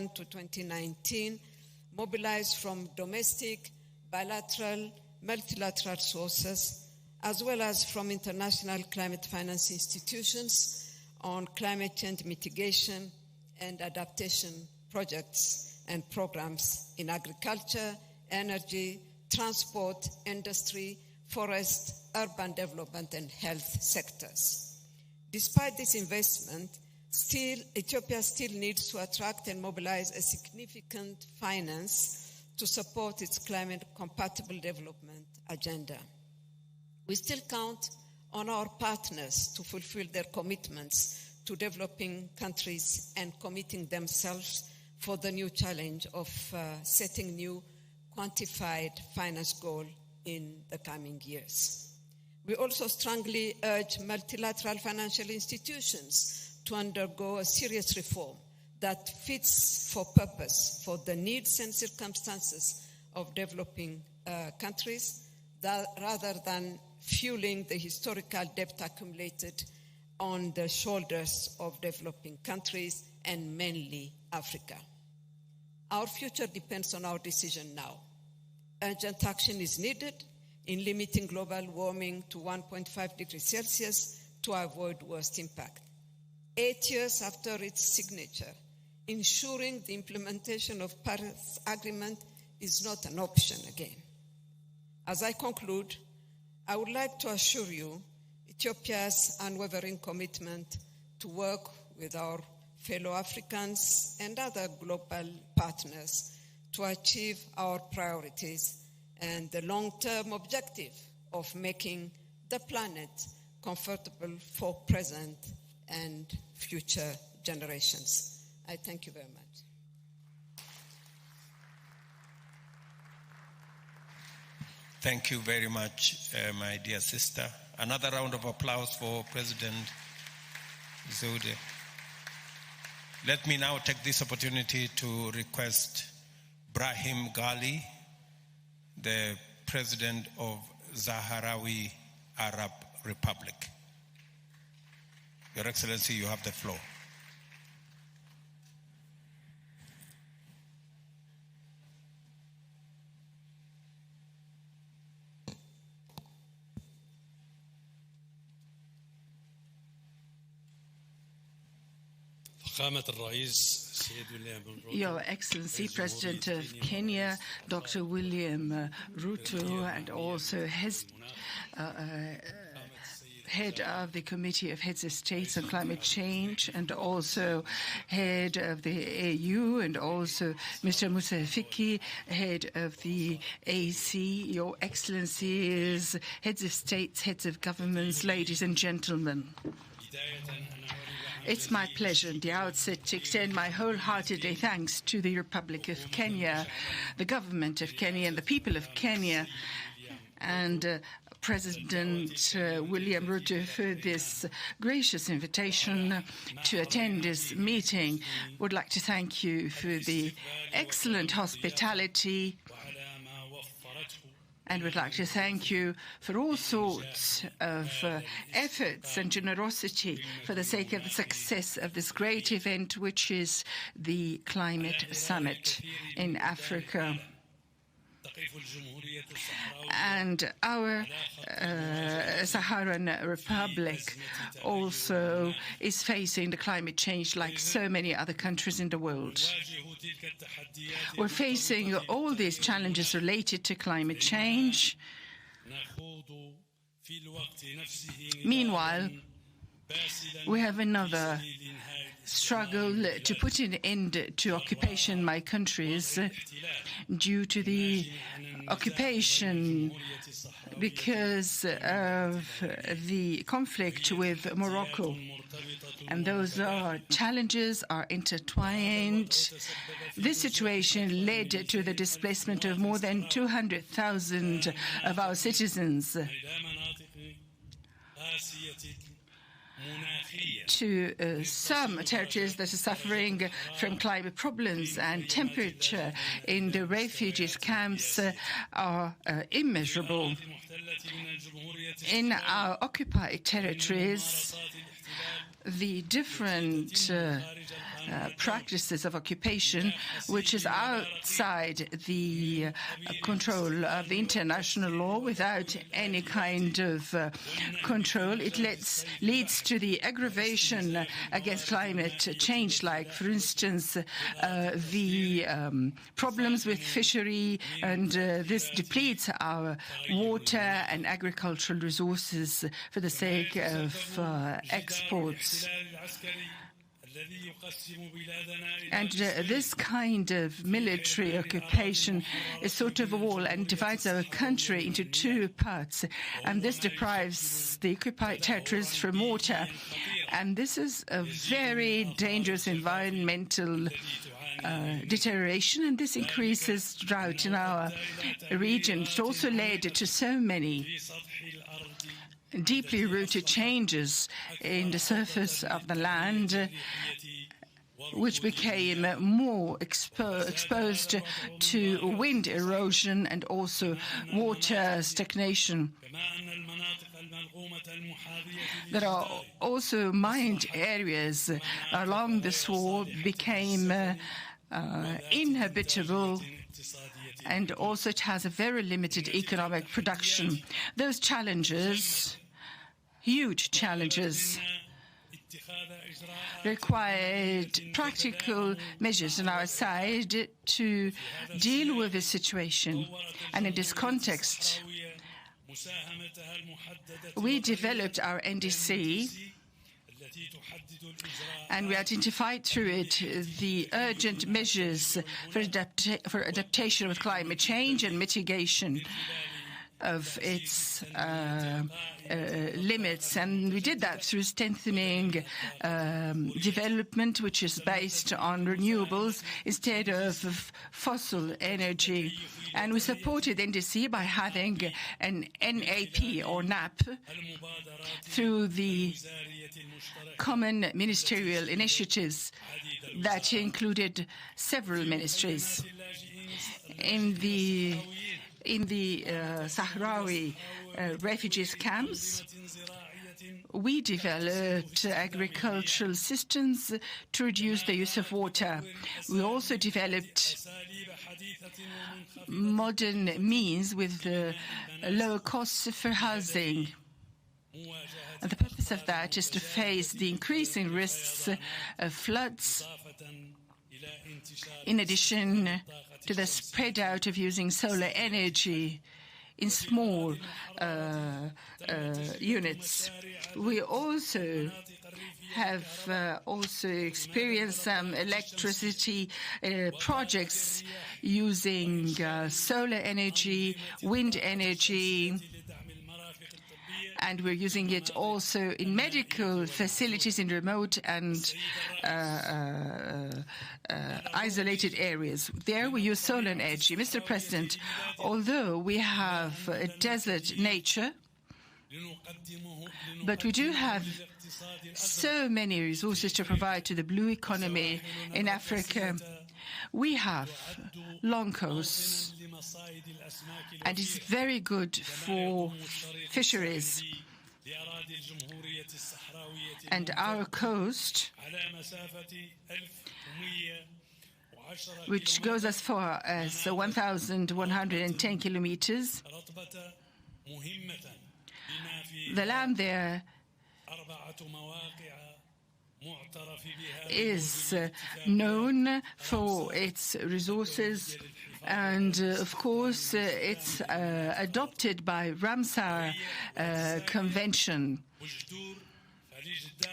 2011 to 2019 mobilized from domestic, bilateral, multilateral sources, as well as from international climate finance institutions on climate change mitigation and adaptation projects and programs in agriculture, energy, transport, industry, forest, urban development, and health sectors. Despite this investment, Ethiopia still needs to attract and mobilize a significant finance to support its climate-compatible development agenda. We still count on our partners to fulfill their commitments to developing countries and committing themselves for the new challenge of setting new quantified finance goals in the coming years. We also strongly urge multilateral financial institutions to undergo a serious reform that fits for purpose for the needs and circumstances of developing countries, rather than fueling the historical debt accumulated on the shoulders of developing countries and mainly Africa. Our future depends on our decision now. Urgent action is needed in limiting global warming to 1.5 degrees Celsius to avoid worst impact. 8 years after its signature, ensuring the implementation of Paris Agreement is not an option again. As I conclude, I would like to assure you Ethiopia's unwavering commitment to work with our fellow Africans and other global partners to achieve our priorities and the long-term objective of making the planet comfortable for present and future generations. I thank you very much. Thank you very much, my dear sister. Another round of applause for President Zewde. Let me now take this opportunity to request Brahim Ghali, the President of Sahrawi Arab Republic. Your Excellency, you have the floor. Your Excellency, President of Kenya, Dr. William Ruto, and also head of the Committee of Heads of States on Climate Change, and also head of the AU, and also Mr. Musa Fiki, head of the AC, Your Excellencies, heads of states, heads of governments, ladies and gentlemen. It's my pleasure at the outset to extend my wholehearted thanks to the Republic of Kenya, the government of Kenya, and the people of Kenya, and President William Ruto for this gracious invitation to attend this meeting. Would like to thank you for the excellent hospitality, and would like to thank you for all sorts of efforts and generosity for the sake of the success of this great event, which is the Climate Summit in Africa. And our Saharan Republic also is facing the climate change like so many other countries in the world. We're facing all these challenges related to climate change. Meanwhile, we have another struggle to put an end to occupation in my countries due to the occupation because of the conflict with Morocco. And those challenges are intertwined. This situation led to the displacement of more than 200,000 of our citizens to some territories that are suffering from climate problems, and temperature in the refugees camps are immeasurable. In our occupied territories, the different practices of occupation, which is outside the control of the international law, without any kind of control. It leads to the aggravation against climate change, like, for instance, the problems with fishery, and this depletes our water and agricultural resources for the sake of exports. And this kind of military occupation is sort of a wall and divides our country into two parts. And this deprives the occupied territories from water. And this is a very dangerous environmental deterioration, and this increases drought in our region. It also led to so many deeply rooted changes in the surface of the land, which became more exposed to wind erosion and also water stagnation. There are also mined areas along this wall became inhabitable, and also it has a very limited economic production. Those challenges, huge challenges, required practical measures on our side to deal with the situation. And in this context, we developed our NDC, and we identified through it the urgent measures for adaptation with climate change and mitigation of its limits. And we did that through strengthening development, which is based on renewables instead of fossil energy. And we supported NDC by having an NAP or NAP through the common ministerial initiatives that included several ministries. In the Sahrawi refugees camps, we developed agricultural systems to reduce the use of water. We also developed modern means with lower costs for housing. And the purpose of that is to face the increasing risks of floods, in addition to the spread out of using solar energy in small units. We also have experienced some electricity projects using solar energy, wind energy, and we're using it also in medical facilities in remote and isolated areas. There we use solar energy. Mr. President, although we have a desert nature, but we do have so many resources to provide to the blue economy in Africa. We have long coasts, and it's very good for fisheries. And our coast, which goes as far as 1,110 kilometers, the land there is known for its resources, and of course it's adopted by Ramsar Convention.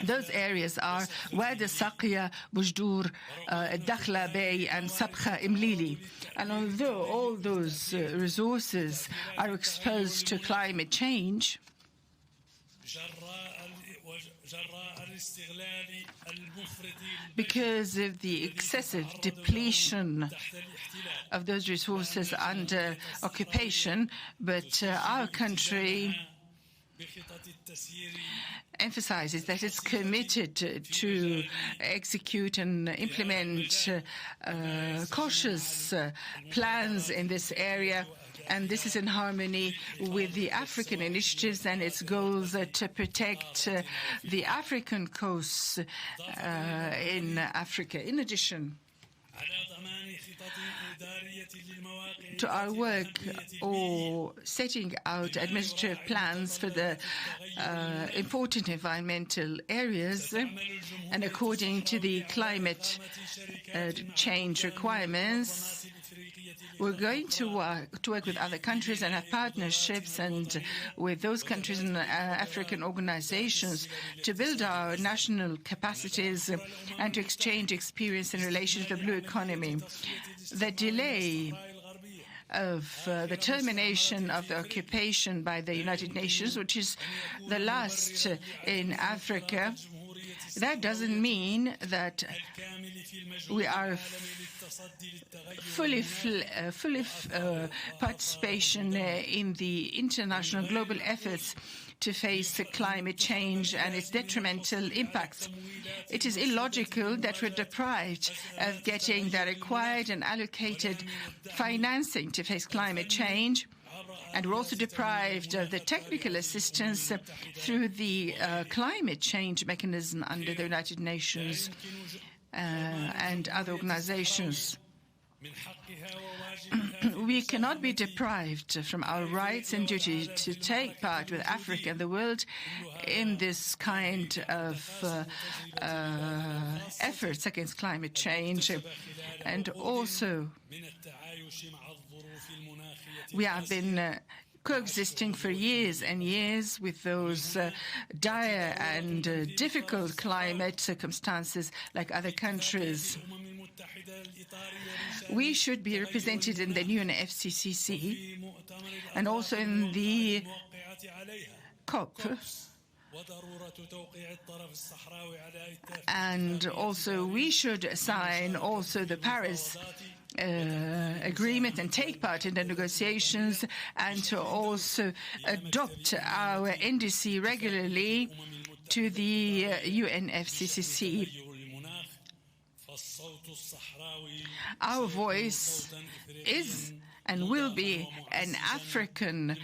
Those areas are Wadi Saqiya, Bujdur, Dakhla Bay, and Sabkha Imlili. And although all those resources are exposed to climate change, because of the excessive depletion of those resources under occupation, but our country emphasizes that it's committed to execute and implement cautious plans in this area, and this is in harmony with the African initiatives and its goals to protect the African coasts in Africa. In addition to our work or setting out administrative plans for the important environmental areas, and according to the climate change requirements, we're going to work with other countries and have partnerships and with those countries and African organizations to build our national capacities and to exchange experience in relation to the blue economy. The delay of the termination of the occupation by the United Nations, which is the last in Africa, that doesn't mean that we are fully participation in the international global efforts to face climate change and its detrimental impacts. It is illogical that we're deprived of getting the required and allocated financing to face climate change, and we're also deprived of the technical assistance through the climate change mechanism under the United Nations and other organizations. We cannot be deprived from our rights and duty to take part with Africa and the world in this kind of efforts against climate change. And also, we have been coexisting for years and years with those dire and difficult climate circumstances like other countries. We should be represented in the new FCCC and also in the COP. And also we should sign also the Paris agreement and take part in the negotiations, and to also adopt our NDC regularly to the UNFCCC. Our voice is and will be an African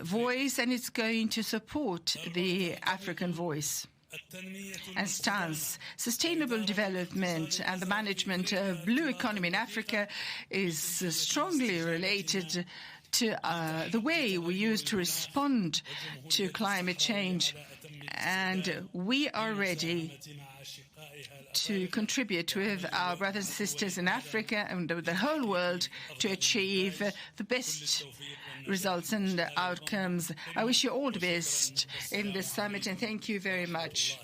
voice, and it's going to support the African voice and stance. Sustainable development and the management of blue economy in Africa is strongly related to the way we use to respond to climate change, and we are ready to contribute with our brothers and sisters in Africa and the whole world to achieve the best results and outcomes. I wish you all the best in this summit, and thank you very much.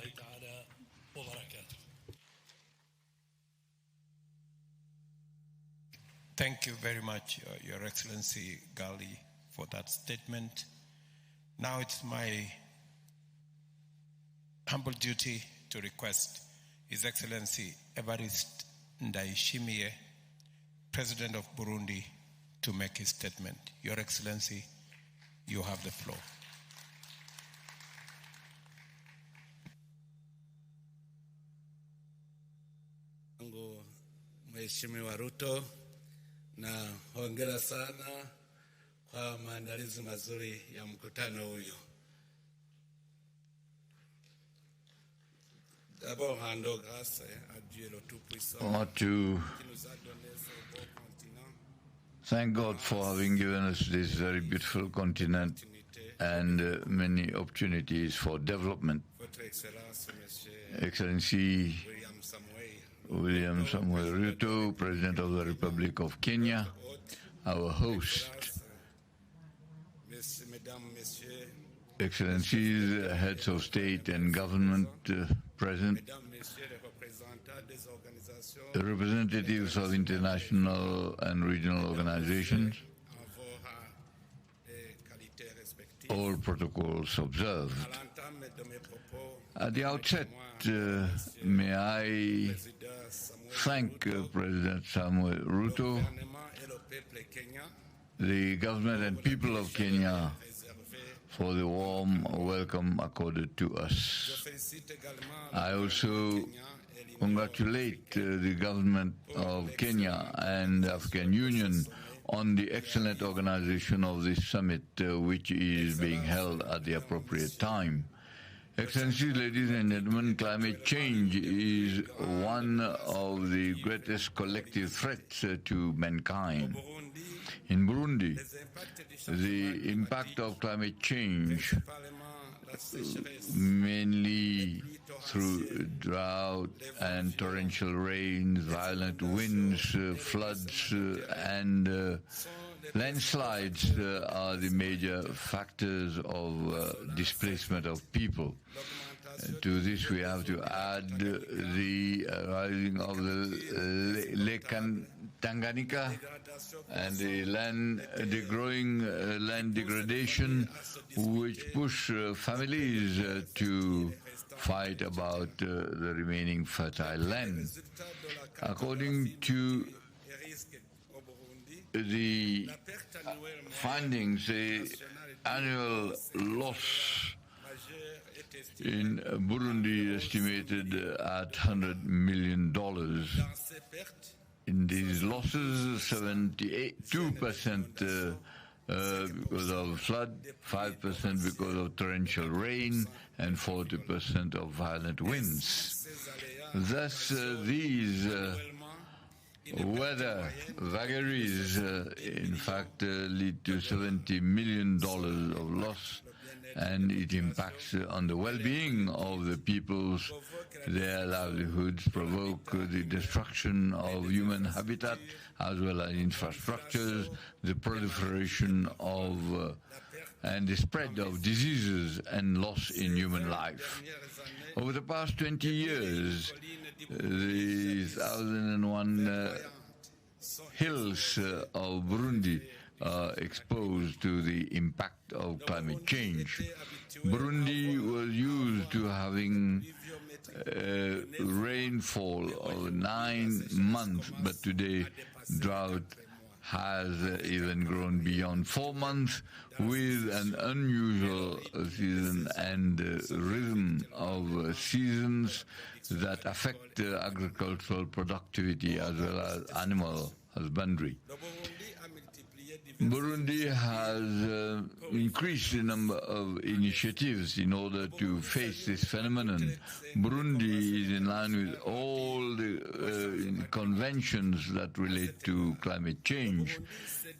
Thank you very much, Your Excellency Gali, for that statement. Now it's my humble duty to request His Excellency Evariste Ndayishimiye, President of Burundi, to make his statement. Your Excellency, you have the floor. Mheshimiwa Ruto, na hongera sana kwa maandalizi mazuri ya mkutano huyu. I want to thank God for having given us this very beautiful continent and many opportunities for development. Excellency William Samuel Ruto, President of the Republic of Kenya, our host, Excellencies, heads of state and government present, representatives of international and regional organizations, all protocols observed. At the outset, may I thank President Samuel Ruto, the government and people of Kenya for the warm welcome accorded to us. I also congratulate the government of Kenya and the African Union on the excellent organization of this summit, which is being held at the appropriate time. Excellencies, ladies and gentlemen, climate change is one of the greatest collective threats to mankind. In Burundi, the impact of climate change, mainly through drought and torrential rains, violent winds, floods, and landslides are the major factors of displacement of people. To this, we have to add the rising of the Lake Tanganyika and the growing land degradation, which push families to fight about the remaining fertile land. According to the findings, the annual loss in Burundi is estimated at $100 million. In these losses, 72% because of flood, 5% because of torrential rain, and 40% of violent winds. Thus, these weather vagaries, in fact, lead to $70 million of loss, and it impacts on the well-being of the peoples, their livelihoods, provoke the destruction of human habitat as well as infrastructures, the proliferation of and the spread of diseases and loss in human life. Over the past 20 years, the 1001 hills of Burundi are exposed to the impact of climate change. Burundi was used to having rainfall of 9 months, but today drought has even grown beyond 4 months, with an unusual season and rhythm of seasons that affect agricultural productivity as well as animal husbandry. Burundi has increased the number of initiatives in order to face this phenomenon. Burundi is in line with all the conventions that relate to climate change.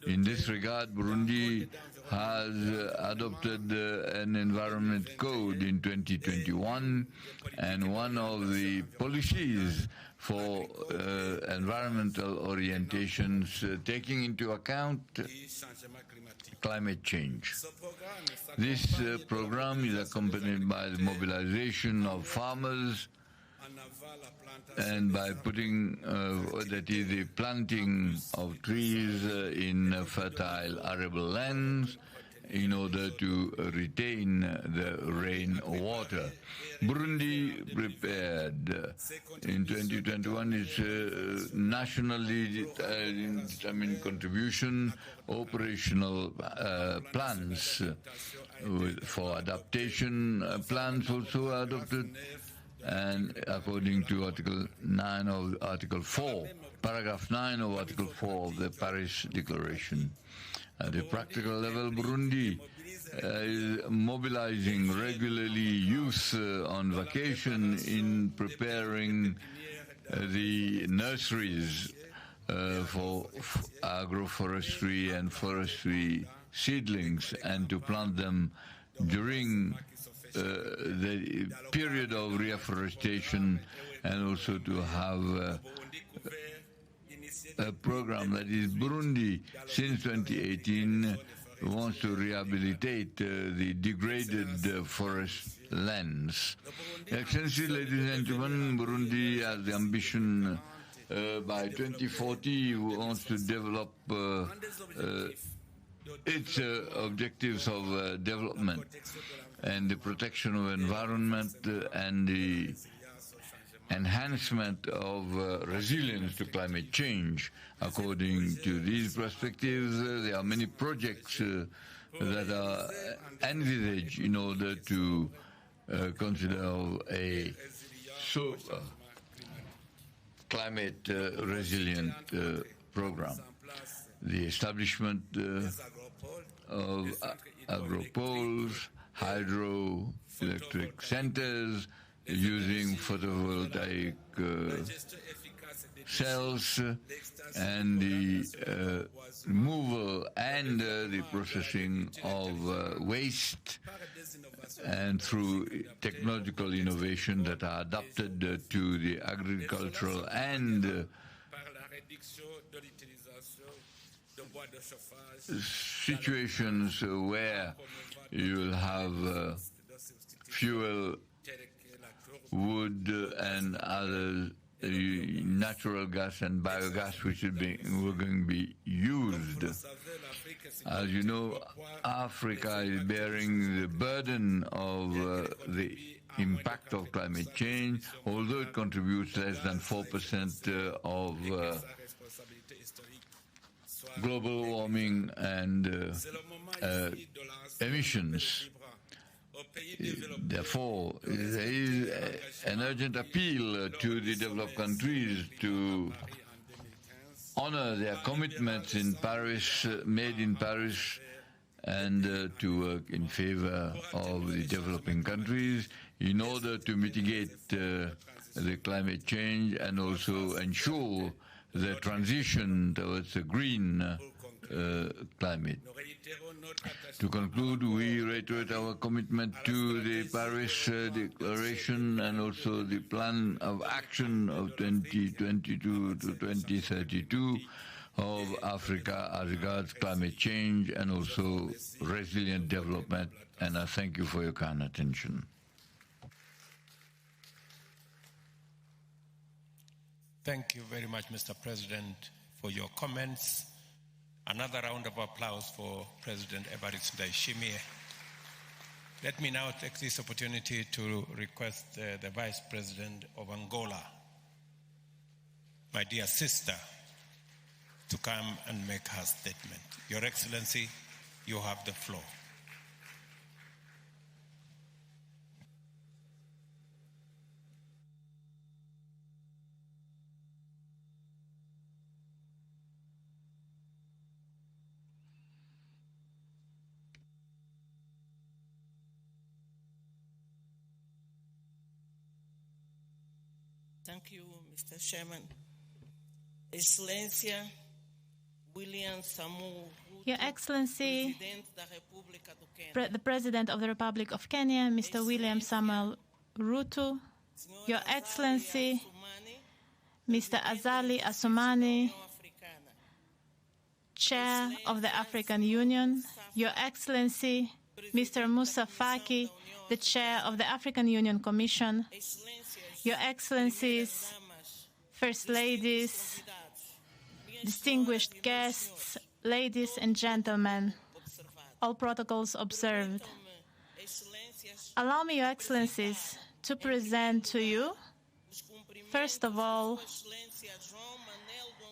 In this regard, Burundi has adopted an environment code in 2021, and one of the policies for environmental orientations taking into account climate change. This program is accompanied by the mobilization of farmers and by putting, that is, the planting of trees in fertile arable lands in order to retain the rain water. Burundi prepared in 2021 its nationally determined contribution operational plans for adaptation. Plans also adopted, and according to Article 9 of Article 4, Paragraph 9 of Article 4 of the Paris Declaration. At the practical level, Burundi is mobilizing regularly youth on vacation in preparing the nurseries for agroforestry and forestry seedlings, and to plant them during the period of reforestation, and also to have a program that is Burundi since 2018 wants to rehabilitate the degraded forest lands. Excellencies, ladies and gentlemen, Burundi has the ambition by 2040 wants to develop its objectives of development and the protection of environment and the enhancement of resilience to climate change. According to these perspectives, there are many projects that are envisaged in order to consider a climate resilient program. The establishment of agropoles, hydroelectric centers using photovoltaic cells, and the removal and the processing of waste, and through technological innovation that are adapted to the agricultural and situations where you will have fuel, wood, and other natural gas and biogas which were going to be used. As you know, Africa is bearing the burden of the impact of climate change, although it contributes less than 4% of global warming and emissions. Therefore, there is an urgent appeal to the developed countries to honor their commitments in Paris, made in Paris, and to work in favor of the developing countries in order to mitigate the climate change and also ensure the transition towards a green climate. To conclude, we reiterate our commitment to the Paris Declaration and also the Plan of Action of 2022 to 2032 of Africa as regards climate change and also resilient development. And I thank you for your kind attention. Thank you very much, Mr. President, for your comments. Another round of applause for President Evariste Ndayishimiye. Let me now take this opportunity to request the Vice President of Angola, my dear sister, to come and make her statement. Your Excellency, you have the floor. Thank you, Mr. Chairman. Excelência William Samoei Ruto, Your Excellency, the President of the Republic of Kenya, Mr. William Samoei Ruto, Your Excellency, Mr. Azali Assoumani, Chair of the African Union, Your Excellency, Mr. Moussa Faki, the Chair of the African Union Commission, Your Excellencies, First Ladies, distinguished guests, ladies and gentlemen, all protocols observed. Allow me, Your Excellencies, to present to you, first of all,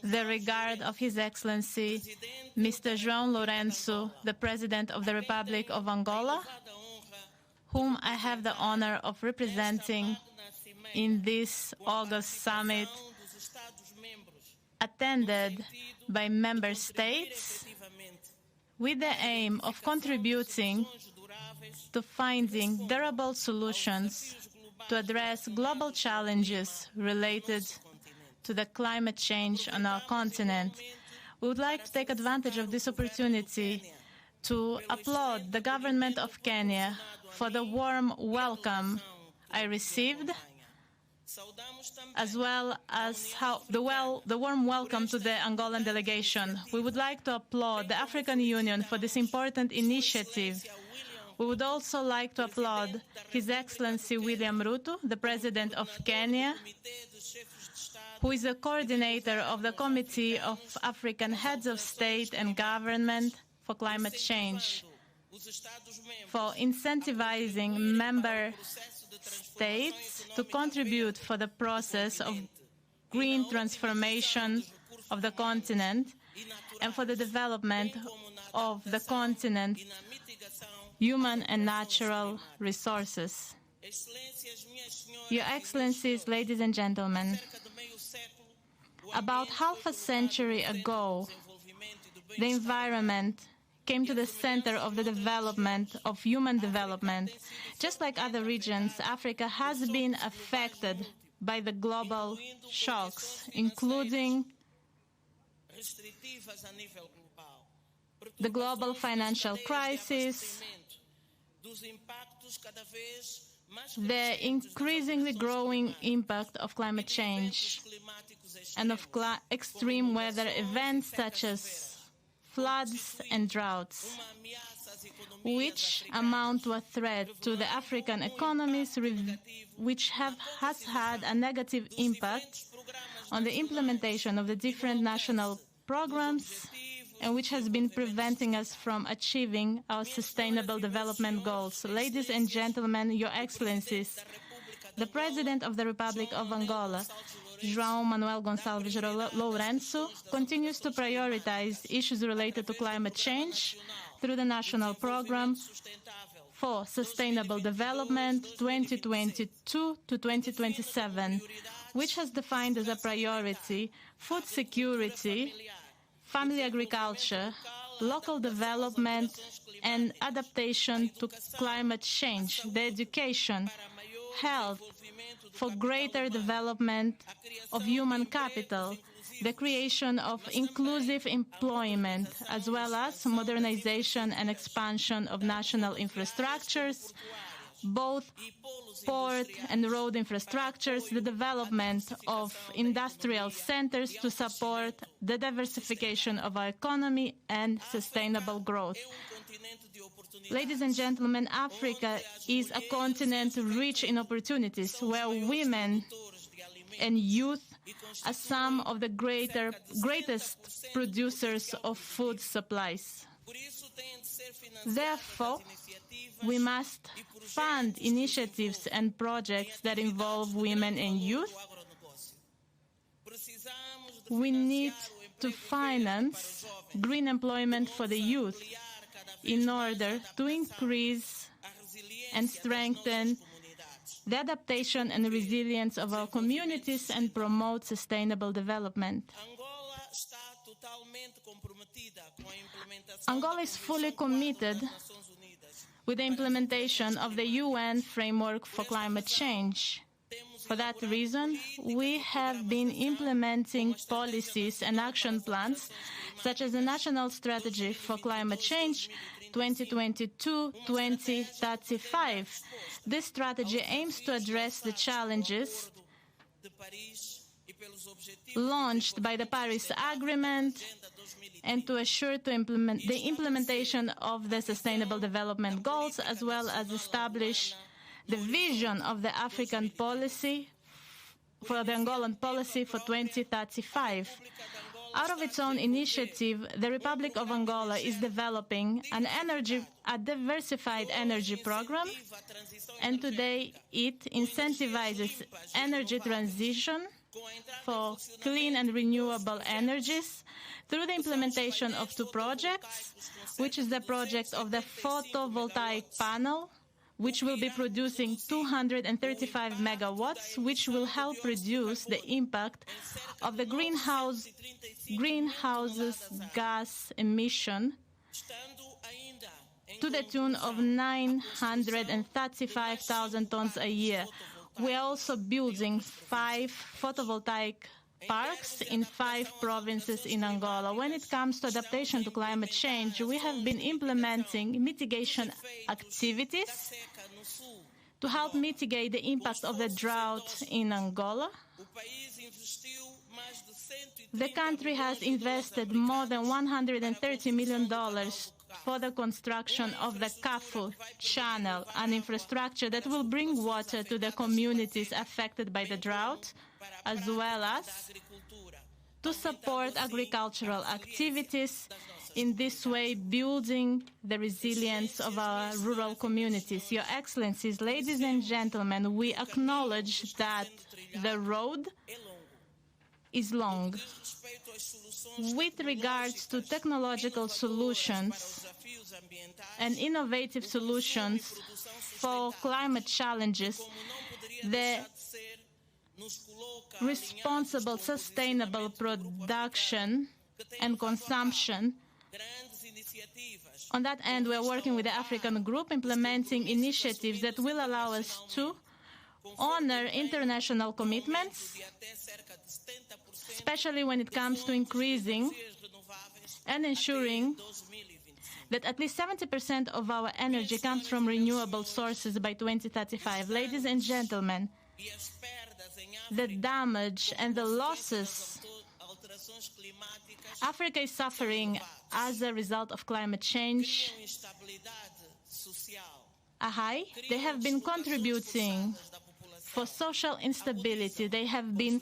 the regard of His Excellency, Mr. João Lourenço, the President of the Republic of Angola, whom I have the honor of representing in this August summit, attended by member states with the aim of contributing to finding durable solutions to address global challenges related to the climate change on our continent. We would like to take advantage of this opportunity to applaud the government of Kenya for the warm welcome I received, as well as the warm welcome to the Angolan delegation. We would like to applaud the African Union for this important initiative. We would also like to applaud His Excellency William Ruto, the President of Kenya, who is a coordinator of the Committee of African Heads of State and Government for Climate Change, for incentivizing member states to contribute for the process of green transformation of the continent and for the development of the continent, human and natural resources. Your Excellencies, ladies and gentlemen, about half a century ago, the environment came to the center of the development, of human development. Just like other regions, Africa has been affected by the global shocks, including the global financial crisis, the increasingly growing impact of climate change, and of extreme weather events such as floods and droughts, which amount to a threat to the African economies, which has had a negative impact on the implementation of the different national programs, and which has been preventing us from achieving our sustainable development goals. Ladies and gentlemen, Your Excellencies, the President of the Republic of Angola, João Manuel Gonçalves Lourenço, continues to prioritize issues related to climate change through the National Program for Sustainable Development 2022 to 2027, which has defined as a priority food security, family agriculture, local development and adaptation to climate change, the education, health, for greater development of human capital, the creation of inclusive employment, as well as modernization and expansion of national infrastructures, both port and road infrastructures, the development of industrial centers to support the diversification of our economy and sustainable growth. Ladies and gentlemen, Africa is a continent rich in opportunities where women and youth are some of the greatest producers of food supplies. Therefore, we must fund initiatives and projects that involve women and youth. We need to finance green employment for the youth in order to increase and strengthen the adaptation and resilience of our communities and promote sustainable development. Angola is fully committed with the implementation of the UN Framework for Climate Change. For that reason, we have been implementing policies and action plans, such as the National Strategy for Climate Change 2022-2035. This strategy aims to address the challenges launched by the Paris Agreement and to assure the implementation of the Sustainable Development Goals, as well as establish the vision of the African policy for the Angolan policy for 2035. Out of its own initiative, the Republic of Angola is developing a diversified energy program, and today it incentivizes energy transition for clean and renewable energies through the implementation of two projects, which is the project of the photovoltaic panel, which will be producing 235 megawatts, which will help reduce the impact of the greenhouse gas emission to the tune of 935,000 tons a year. We are also building 5 photovoltaic parks in 5 provinces in Angola. When it comes to adaptation to climate change, we have been implementing mitigation activities to help mitigate the impact of the drought in Angola. The country has invested more than $130 million for the construction of the Kafu Channel, an infrastructure that will bring water to the communities affected by the drought, as well as to support agricultural activities, in this way building the resilience of our rural communities. Your Excellencies, ladies and gentlemen, we acknowledge that the road is long. With regards to technological solutions and innovative solutions for climate challenges, the responsible, sustainable production and consumption. On that end, we are working with the African Group, implementing initiatives that will allow us to honor international commitments, especially when it comes to increasing and ensuring that at least 70% of our energy comes from renewable sources by 2035. Ladies and gentlemen, the damage and the losses Africa is suffering as a result of climate change are high. They have been contributing for social instability. They have been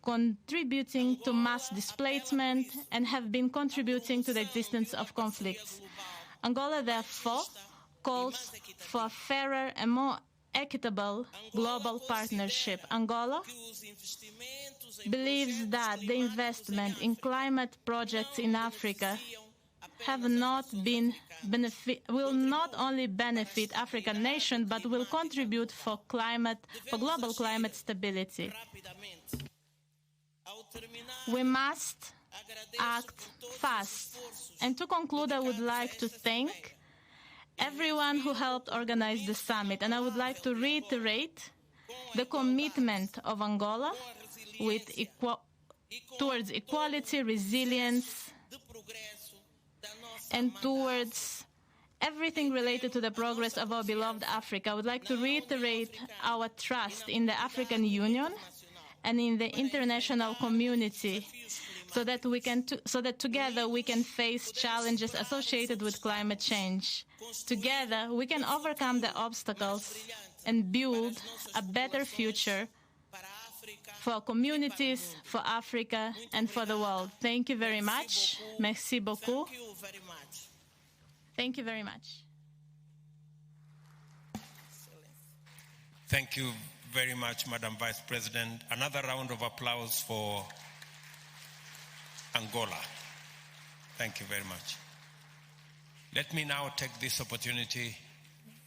contributing to mass displacement and have been contributing to the existence of conflicts. Angola, therefore, calls for a fairer and more equitable global partnership. Angola believes that the investment in climate projects in Africa will not only benefit African nations, but will contribute for global climate stability. We must act fast. And to conclude, I would like to thank everyone who helped organize the summit. And I would like to reiterate the commitment of Angola towards equality, resilience, and towards everything related to the progress of our beloved Africa. I would like to reiterate our trust in the African Union and in the international community so that together we can face challenges associated with climate change. Together we can overcome the obstacles and build a better future for our communities, for Africa, and for the world. Thank you very much. Merci beaucoup. Thank you very much. Thank you very much, Madam Vice President. Another round of applause for Angola. Thank you very much. Let me now take this opportunity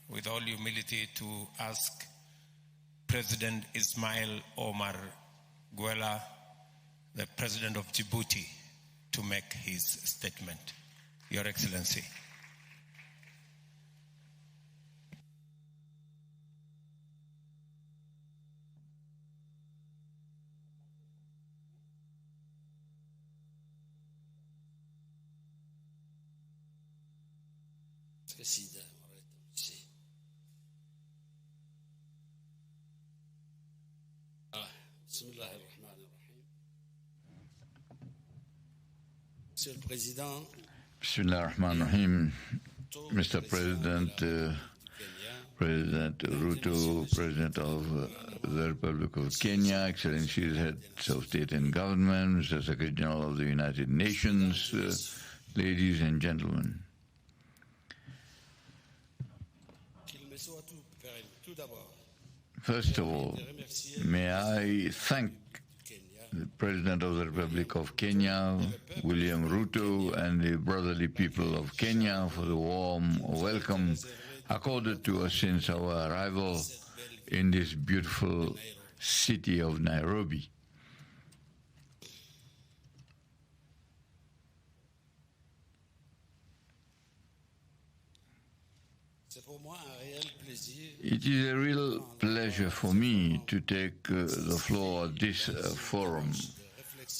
with all humility to ask President Ismail Omar Guelleh, the President of Djibouti, to make his statement. Your Excellency. Bismillah ar-Rahman ar-Rahim. Mr. President, President Ruto, President of the Republic of Kenya, Excellencies, Heads of State and Government, Mr. Secretary General of the United Nations, ladies and gentlemen. First of all, may I thank the President of the Republic of Kenya, William Ruto, and the brotherly people of Kenya for the warm welcome accorded to us since our arrival in this beautiful city of Nairobi. It is a real pleasure for me to take the floor at this forum,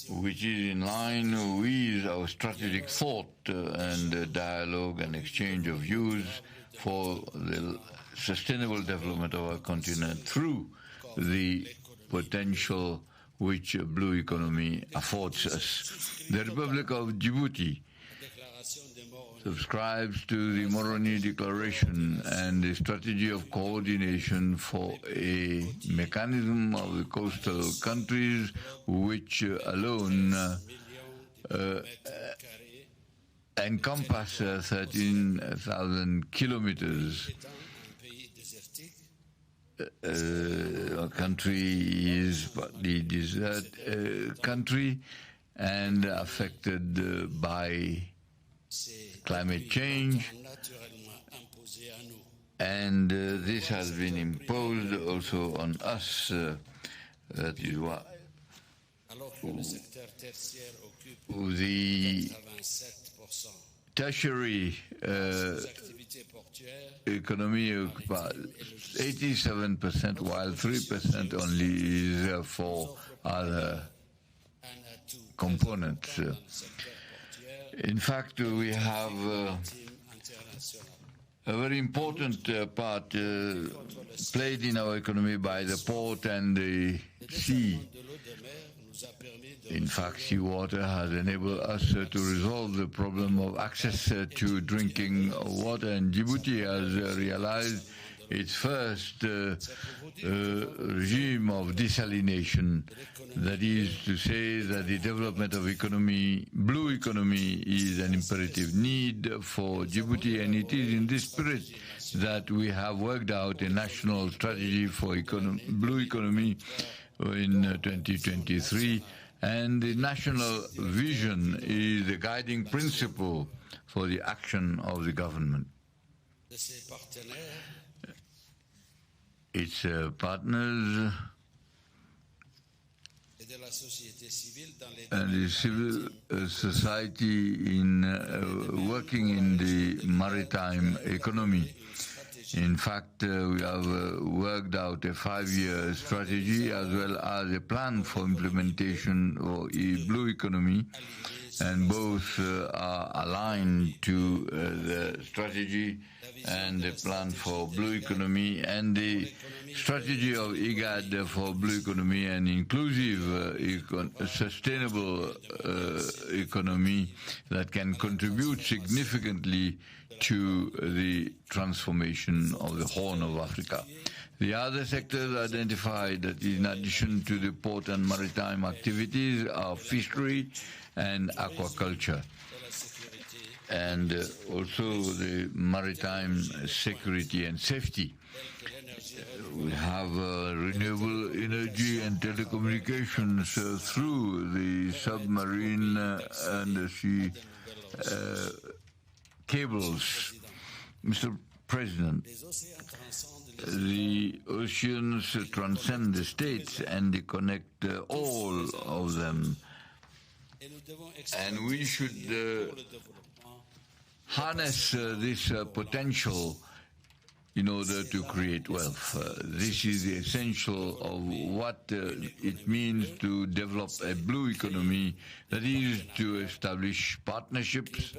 which is in line with our strategic thought and dialogue and exchange of views for the sustainable development of our continent through the potential which a blue economy affords us. The Republic of Djibouti subscribes to the Moroni Declaration and the strategy of coordination for a mechanism of the coastal countries which alone encompass 13,000 kilometers country is partly desert country and affected by climate change, and this has been imposed also on us. That is why the tertiary economy occupies 87%, while 3% only is for other components. In fact, we have a very important part played in our economy by the port and the sea. In fact, seawater has enabled us to resolve the problem of access to drinking water, and Djibouti has realized its first regime of desalination. That is to say that the development of economy, blue economy, is an imperative need for Djibouti, and it is in this spirit that we have worked out a national strategy for blue economy in 2023, and the national vision is the guiding principle for the action of the government. Its partners and the civil society in working in the maritime economy. In fact, we have worked out a 5-year strategy as well as a plan for implementation of blue economy, and both are aligned to the strategy and the plan for blue economy and the strategy of IGAD for blue economy and inclusive, sustainable economy that can contribute significantly to the transformation of the Horn of Africa. The other sectors identified, that in addition to the port and maritime activities, are fishery and aquaculture, and also the maritime security and safety. We have renewable energy and telecommunications through the submarine and the sea cables. Mr. President, the oceans transcend the states and they connect all of them, and we should harness this potential in order to create wealth. This is the essential of what it means to develop a blue economy, that is to establish partnerships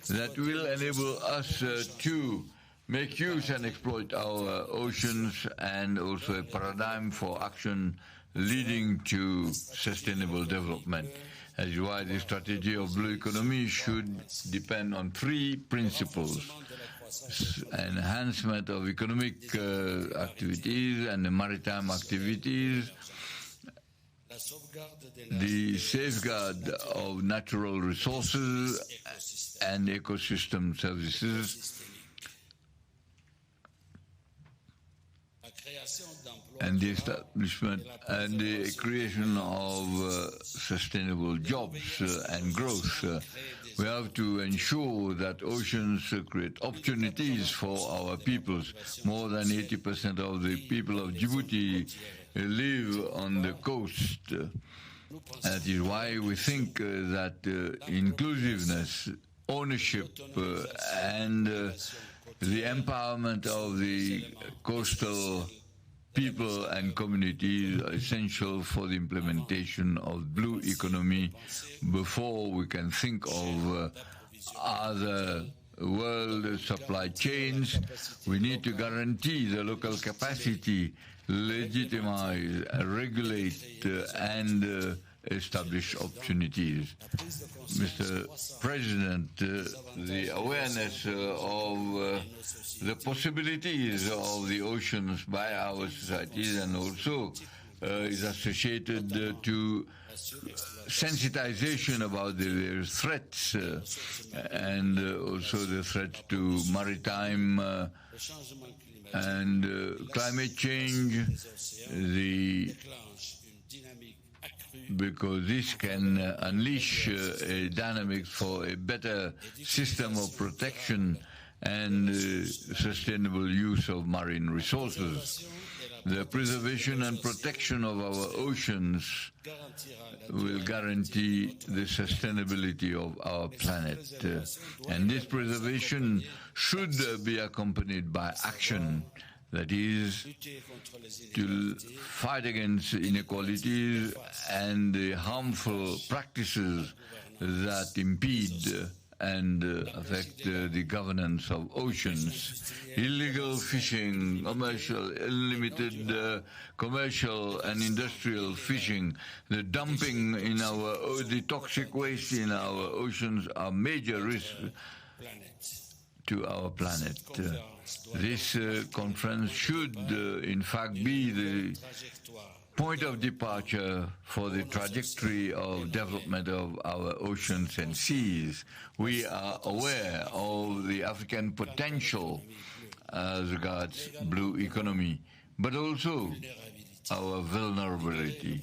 that will enable us to make use and exploit our oceans, and also a paradigm for action leading to sustainable development. That is why the strategy of blue economy should depend on 3 principles: enhancement of economic activities and the maritime activities, the safeguard of natural resources and ecosystem services, and the establishment and the creation of sustainable jobs and growth. We have to ensure that oceans create opportunities for our peoples. More than 80% of the people of Djibouti live on the coast. That is why we think that inclusiveness, ownership, and the empowerment of the coastal people and communities are essential for the implementation of blue economy before we can think of other world supply chains. We need to guarantee the local capacity, legitimize, regulate, and establish opportunities. Mr. President, the awareness of the possibilities of the oceans by our societies, and also is associated to sensitization about the various threats, and also the threat to maritime And climate change, because this can unleash a dynamic for a better system of protection and sustainable use of marine resources. The preservation and protection of our oceans will guarantee the sustainability of our planet. And this preservation should be accompanied by action, that is, to fight against inequalities and the harmful practices that impede and affect the governance of oceans. Illegal fishing, unlimited commercial and industrial fishing, the dumping in the toxic waste in our oceans are major risks to our planet. This conference should, in fact, be the point of departure for the trajectory of development of our oceans and seas. We are aware of the African potential as regards blue economy, but also our vulnerability.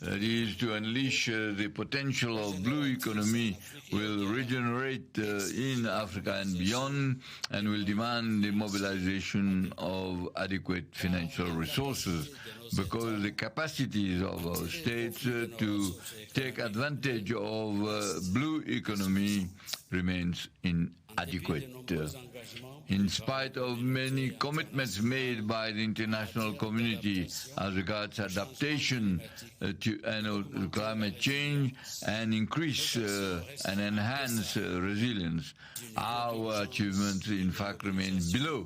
That is, to unleash the potential of blue economy will regenerate in Africa and beyond, and will demand the mobilization of adequate financial resources, because the capacities of our states to take advantage of blue economy remains inadequate. In spite of many commitments made by the international community as regards adaptation to climate change and increase and enhance resilience, our achievements in fact remain below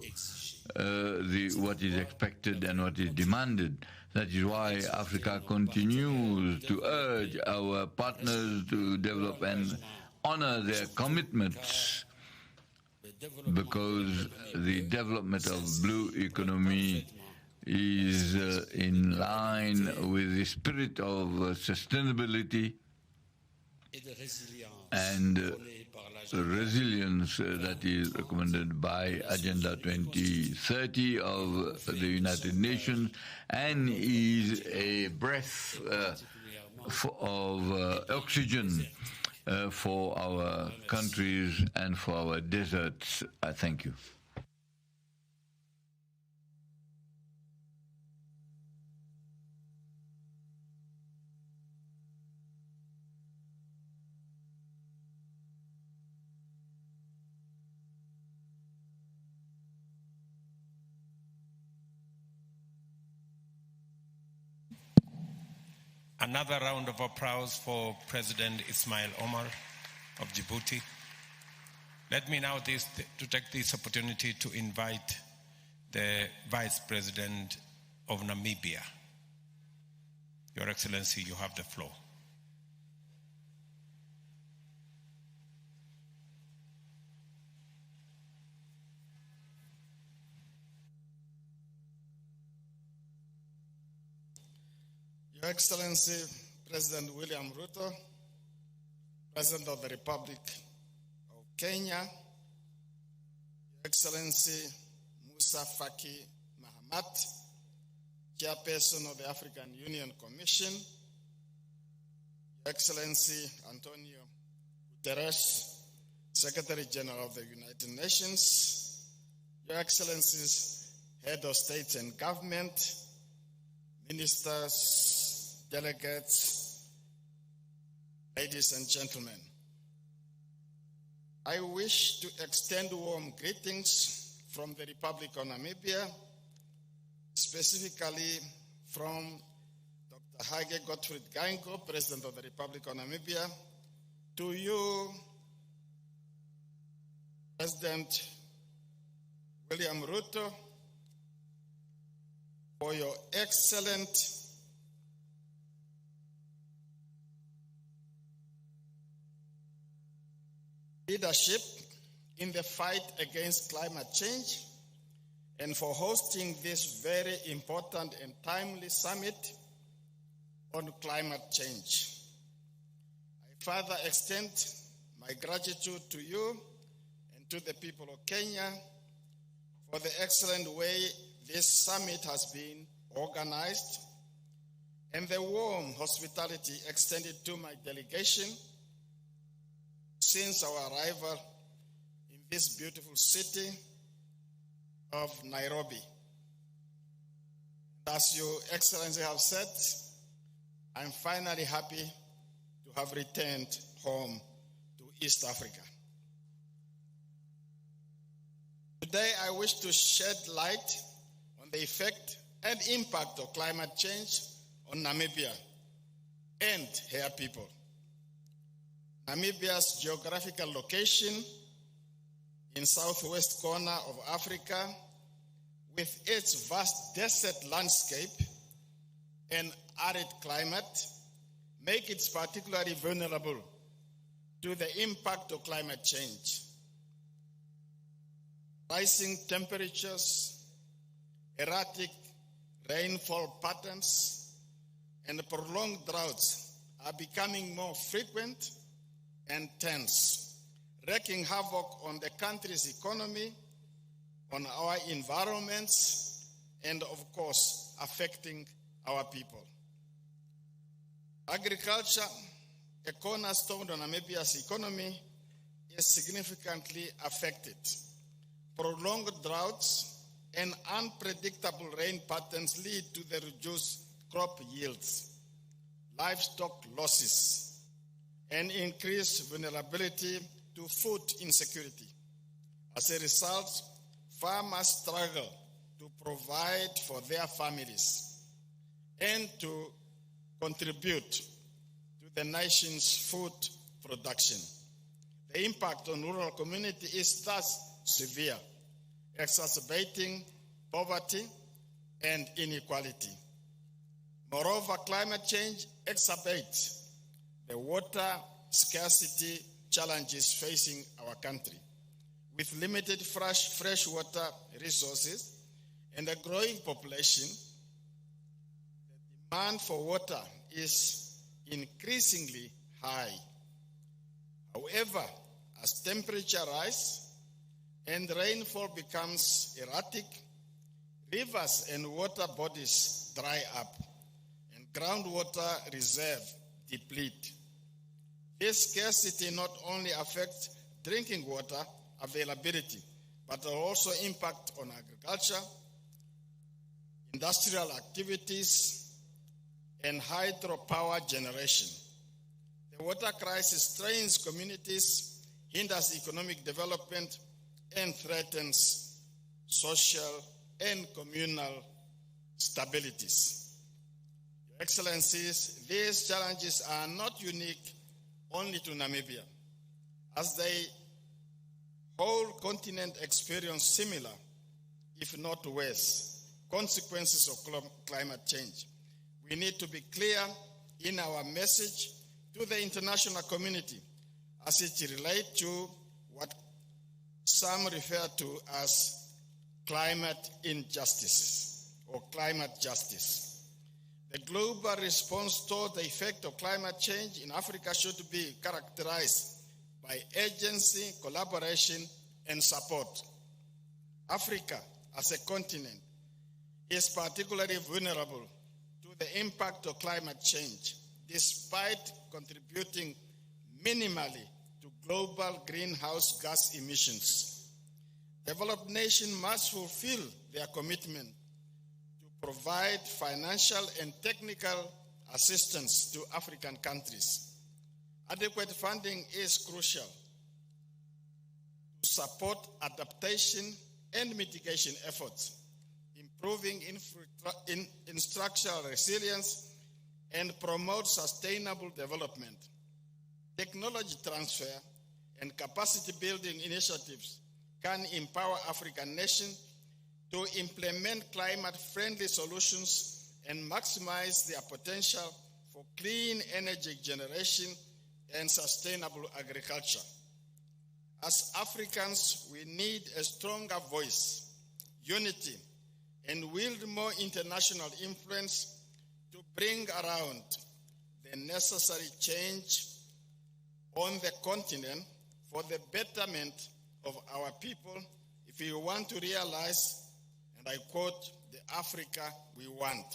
what is expected and what is demanded. That is why Africa continues to urge our partners to develop and honor their commitments, because the development of blue economy is in line with the spirit of sustainability and resilience that is recommended by Agenda 2030 of the United Nations, and is a breath of oxygen for our countries and for our deserts. I thank you. Another round of applause for President Ismail Omar of Djibouti. Let me now take this opportunity to invite the Vice President of Namibia. Your Excellency, you have the floor. Your Excellency, President William Ruto, President of the Republic of Kenya, Your Excellency Musa Faki Mahamat, Chairperson of the African Union Commission, Your Excellency Antonio Guterres, Secretary General of the United Nations, Your Excellencies, Head of State and Government, Ministers, delegates, ladies and gentlemen. I wish to extend warm greetings from the Republic of Namibia, specifically from Dr. Hage Gottfried Geingob, President of the Republic of Namibia, to you, President William Ruto, for your excellent leadership in the fight against climate change, and for hosting this very important and timely summit on climate change. I further extend my gratitude to you and to the people of Kenya for the excellent way this summit has been organized and the warm hospitality extended to my delegation since our arrival in this beautiful city of Nairobi. As Your Excellency have said, I'm finally happy to have returned home to East Africa. Today, I wish to shed light on the effect and impact of climate change on Namibia and her people. Namibia's geographical location in southwest corner of Africa, with its vast desert landscape and arid climate, make it particularly vulnerable to the impact of climate change. Rising temperatures, erratic rainfall patterns, and prolonged droughts are becoming more frequent and tense, wreaking havoc on the country's economy, on our environments, and of course, affecting our people. Agriculture, a cornerstone of Namibia's economy, is significantly affected. Prolonged droughts and unpredictable rain patterns lead to the reduced crop yields, livestock losses, and increased vulnerability to food insecurity. As a result, farmers struggle to provide for their families and to contribute to the nation's food production. The impact on rural community is thus severe, exacerbating poverty and inequality. Moreover, climate change exacerbates the water scarcity challenges facing our country. With limited freshwater resources and a growing population, the demand for water is increasingly high. However, as temperature rises and rainfall becomes erratic, rivers and water bodies dry up and groundwater reserves deplete. This scarcity not only affects drinking water availability, but will also impact on agriculture, industrial activities, and hydropower generation. The water crisis strains communities, hinders economic development, and threatens social and communal stabilities. Your Excellencies, these challenges are not unique only to Namibia, as the whole continent experience similar, if not worse, consequences of climate change. We need to be clear in our message to the international community as it relates to what some refer to as climate injustice or climate justice. The global response to the effect of climate change in Africa should be characterized by agency, collaboration, and support. Africa, as a continent, is particularly vulnerable to the impact of climate change, despite contributing minimally to global greenhouse gas emissions. Developed nations must fulfill their commitment to provide financial and technical assistance to African countries. Adequate funding is crucial to support adaptation and mitigation efforts, improving structural resilience, and promote sustainable development. Technology transfer and capacity building initiatives can empower African nations to implement climate-friendly solutions and maximize their potential for clean energy generation and sustainable agriculture. As Africans, we need a stronger voice, unity, and wield more international influence to bring around the necessary change on the continent for the betterment of our people, if we want to realize, and I quote, the Africa we want,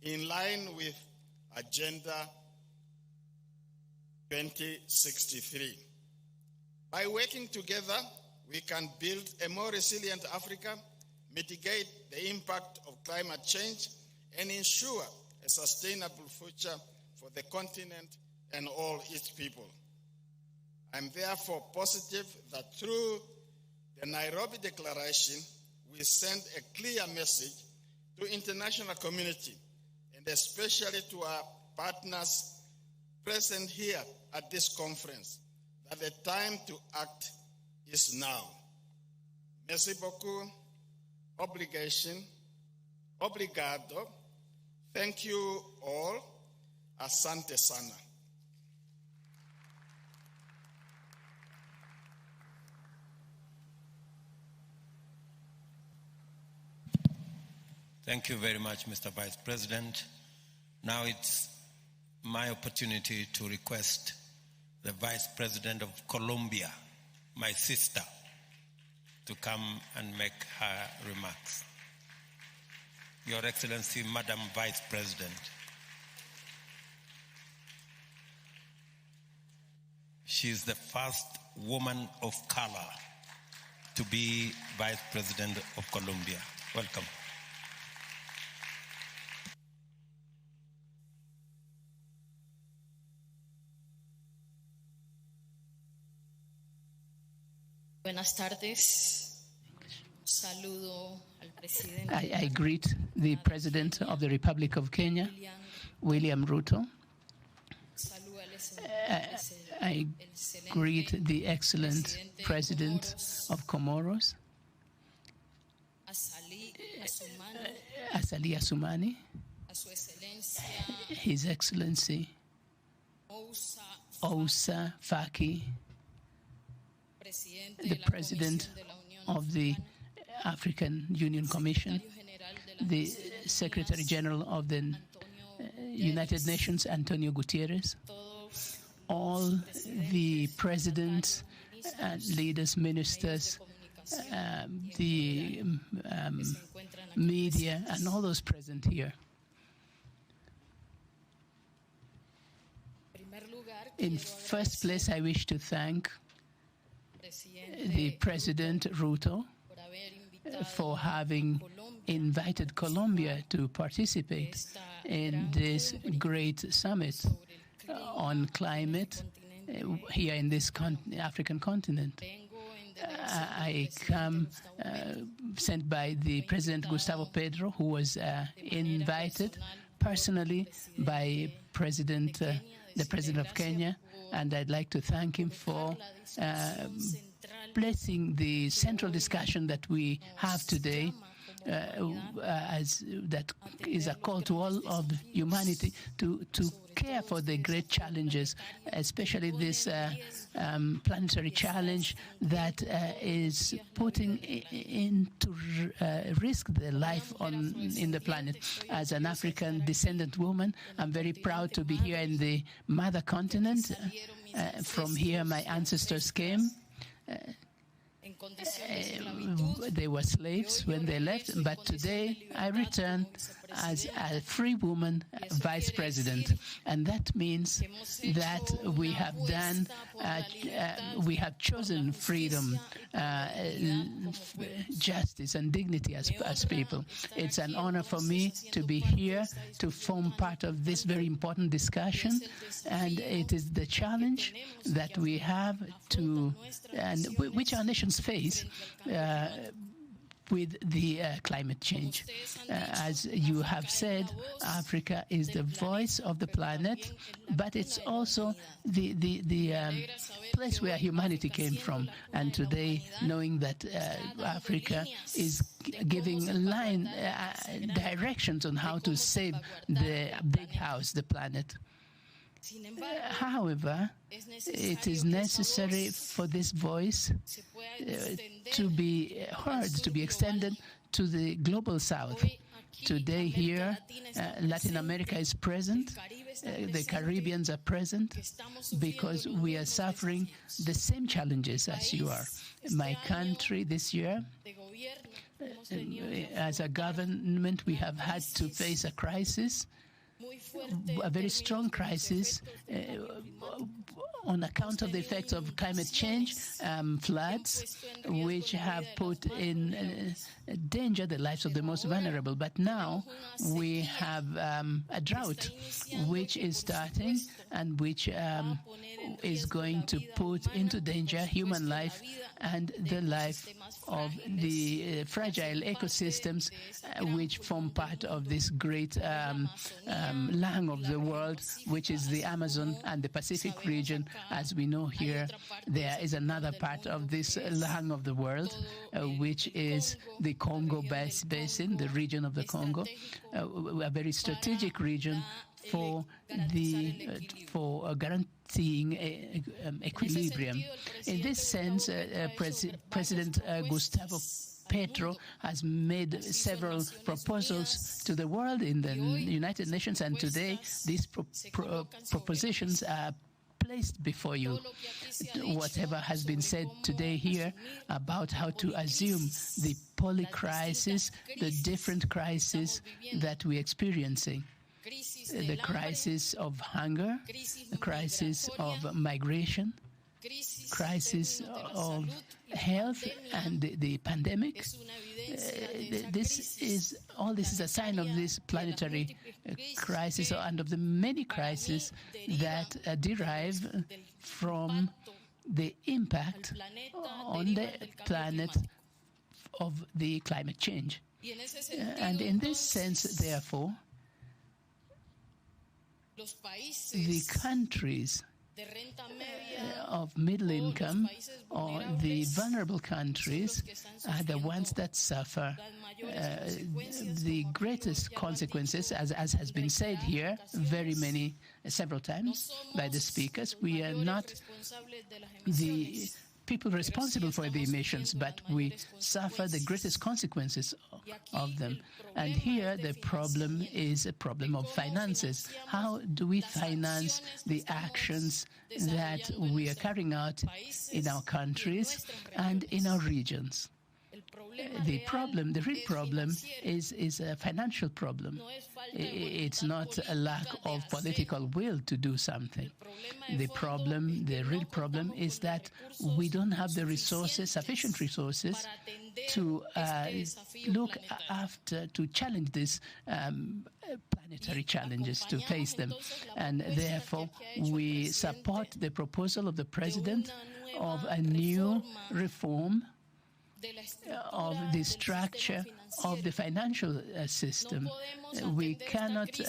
in line with Agenda 2063. By working together, we can build a more resilient Africa, mitigate the impact of climate change, and ensure a sustainable future for the continent and all its people. I'm therefore positive that through the Nairobi Declaration, we send a clear message to international community, and especially to our partners present here at this conference, that the time to act is now. Merci beaucoup. Obligation. Obrigado. Thank you all. Asante sana. Thank you very much, Mr. Vice President. Now it's my opportunity to request the Vice President of Colombia, my sister, to come and make her remarks. Your Excellency, Madam Vice President. She is the first woman of color to be Vice President of Colombia. Welcome. Buenas tardes. Saludo al presidente. I greet the President of the Republic of Kenya, William Ruto. I greet the excellent President of Comoros, Azali Assoumani, His Excellency Moussa Faki, the President of the African Union Commission, the Secretary General of the United Nations, Antonio Guterres, all the presidents, leaders, ministers, the media, and all those present here. In first place, I wish to thank the President Ruto for having invited Colombia to participate in this great summit on climate here in this African continent. I come sent by the President Gustavo Petro, who was invited personally by the President of Kenya, and I'd like to thank him for blessing the central discussion that we have today, as that is a call to all of humanity to care for the great challenges, especially this planetary challenge that is putting into risk the life in the planet. As an African descendant woman, I'm very proud to be here in the mother continent. From here, my ancestors came. They were slaves when they left, but today I return as a free woman vice president, and that means that we have done, we have chosen freedom, justice, and dignity as people. It's an honor for me to be here to form part of this very important discussion, and it is the challenge that we have to, and which our nations face with the climate change. As you have said, Africa is the voice of the planet, but it's also the place where humanity came from. And today, knowing that Africa is giving directions on how to save the big house, the planet. However, it is necessary for this voice to be heard, to be extended to the global south. Today here, Latin America is present, the Caribbeans are present because we are suffering the same challenges as you are. My country this year, as a government, we have had to face a crisis, a very strong crisis on account of the effects of climate change, floods, which have put in danger the lives of the most vulnerable. But now we have a drought which is starting and which is going to put into danger human life and the life of the fragile ecosystems which form part of this great lung of the world, which is the Amazon and the Pacific region. As we know here, there is another part of this lung of the world, which is the Congo Basin, the region of the Congo, a very strategic region for guaranteeing equilibrium. In this sense, President Gustavo Petro has made several proposals to the world in the United Nations, and today these propositions are placed before you. Whatever has been said today here about how to assume the polycrisis, the different crises that we're experiencing. The crisis of hunger, the crisis of migration, crisis of health, and the pandemic. This is a sign of this planetary crisis and of the many crises that derive from the impact on the planet of the climate change. And in this sense, therefore, the countries of middle income or the vulnerable countries are the ones that suffer the greatest consequences, as has been said here several times by the speakers. We are not the people responsible for the emissions, but we suffer the greatest consequences of them. And here the problem is a problem of finances. How do we finance the actions that we are carrying out in our countries and in our regions? The real problem is a financial problem. It's not a lack of political will to do something. The real problem is that we don't have the resources, sufficient resources, to look after, to challenge these planetary challenges, to face them. And therefore, we support the proposal of the President of a new reform of the structure of the financial system. We cannot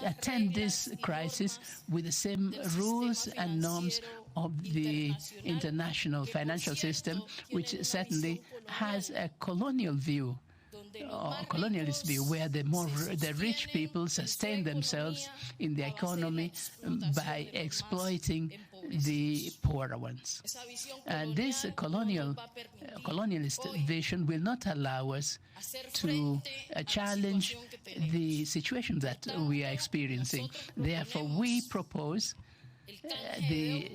attend this crisis with the same rules and norms of the international financial system, which certainly has a colonial view, or colonialist view, where the rich people sustain themselves in the economy by exploiting the poorer ones. And this colonialist vision will not allow us to challenge the situation that we are experiencing. Therefore, we propose the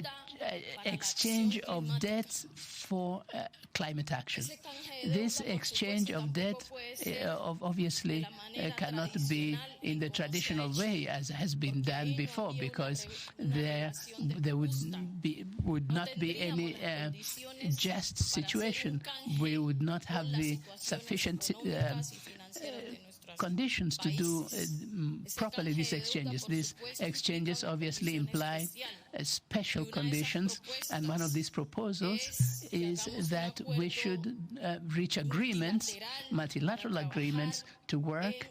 exchange of debt for climate action. This exchange of debt obviously cannot be in the traditional way as has been done before, because there would not be any just situation. We would not have the sufficient conditions to do properly these exchanges. These exchanges obviously imply special conditions, and one of these proposals is that we should reach agreements, multilateral agreements, to work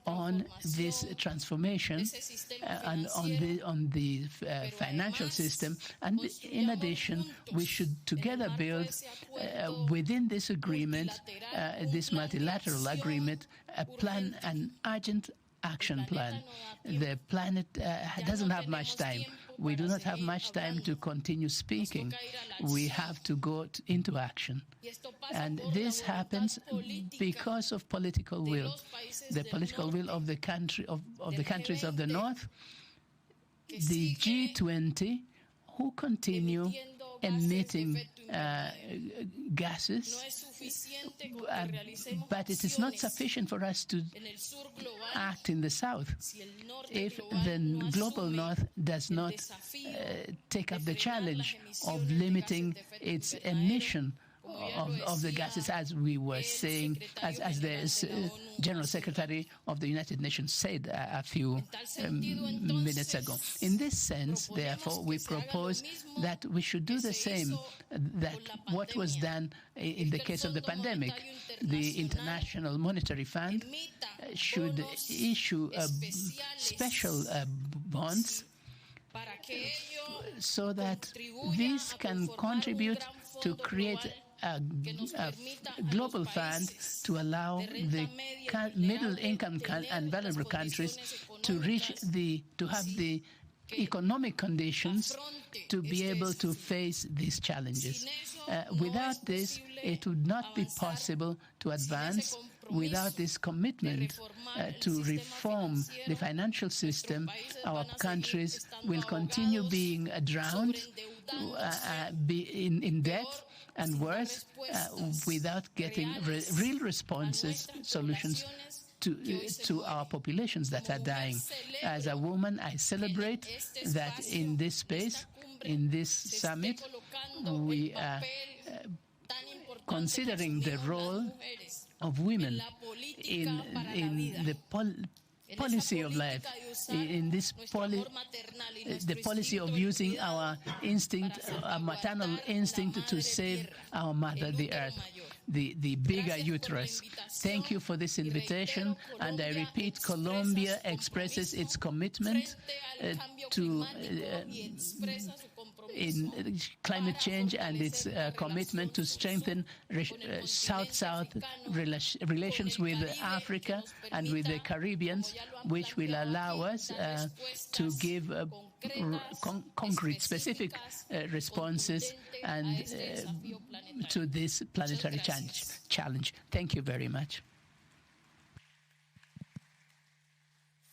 on this transformation and on the financial system. And in addition, we should together build within this agreement, this multilateral agreement, a plan, an urgent action plan. The planet doesn't have much time. We do not have much time to continue speaking. We have to go into action. And this happens because of political will. The political will of the countries of the North, the G20, who continue emitting gases, but it is not sufficient for us to act in the South if the global North does not take up the challenge of limiting its emission of the gases, as we were saying, as the General Secretary of the United Nations said a few minutes ago. In this sense, therefore, we propose that we should do the same, that what was done in the case of the pandemic. The International Monetary Fund should issue special bonds so that these can contribute to create a global fund to allow the middle-income and vulnerable countries to have the economic conditions to be able to face these challenges. Without this, it would not be possible to advance. Without this commitment to reform the financial system, our countries will continue being drowned in debt, and worse, without getting real responses, solutions to our populations that are dying. As a woman, I celebrate that in this space, in this summit, we are considering the role of women in the policy of life, in this the policy of using our instinct, our maternal instinct to save our mother, the earth, the bigger uterus. Thank you for this invitation, and I repeat, Colombia expresses its commitment to in climate change and its commitment to strengthen South-South relations with Africa and with the Caribbeans, which will allow us to give concrete, specific responses and to this planetary challenge. Thank you very much.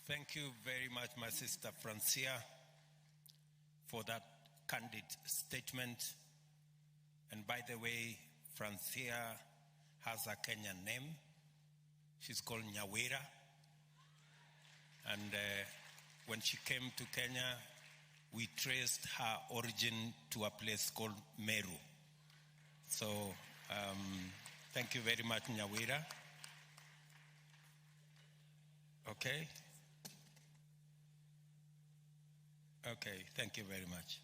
Thank you very much, my sister Francia, for that candid statement. And by the way, Francia has a Kenyan name. She's called Nyawira. And when she came to Kenya, we traced her origin to a place called Meru. So thank you very much, Nyawira. Okay. Okay, thank you very much.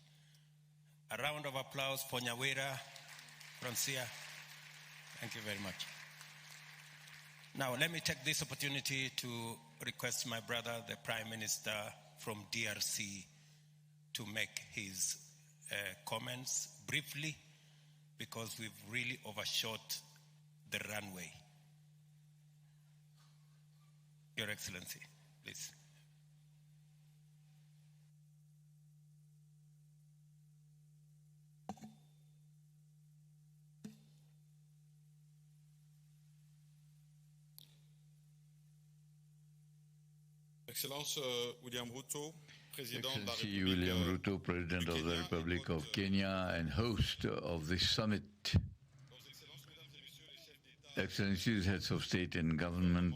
A round of applause for Nyawira, Francia. Thank you very much. Now, let me take this opportunity to request my brother, the Prime Minister from DRC, to make his comments briefly, because we've really overshot the runway. Your Excellency, please. Excellency William Ruto, Excellency William Ruto, President of the Republic of Kenya and host of this summit. Excellencies, heads of state and government,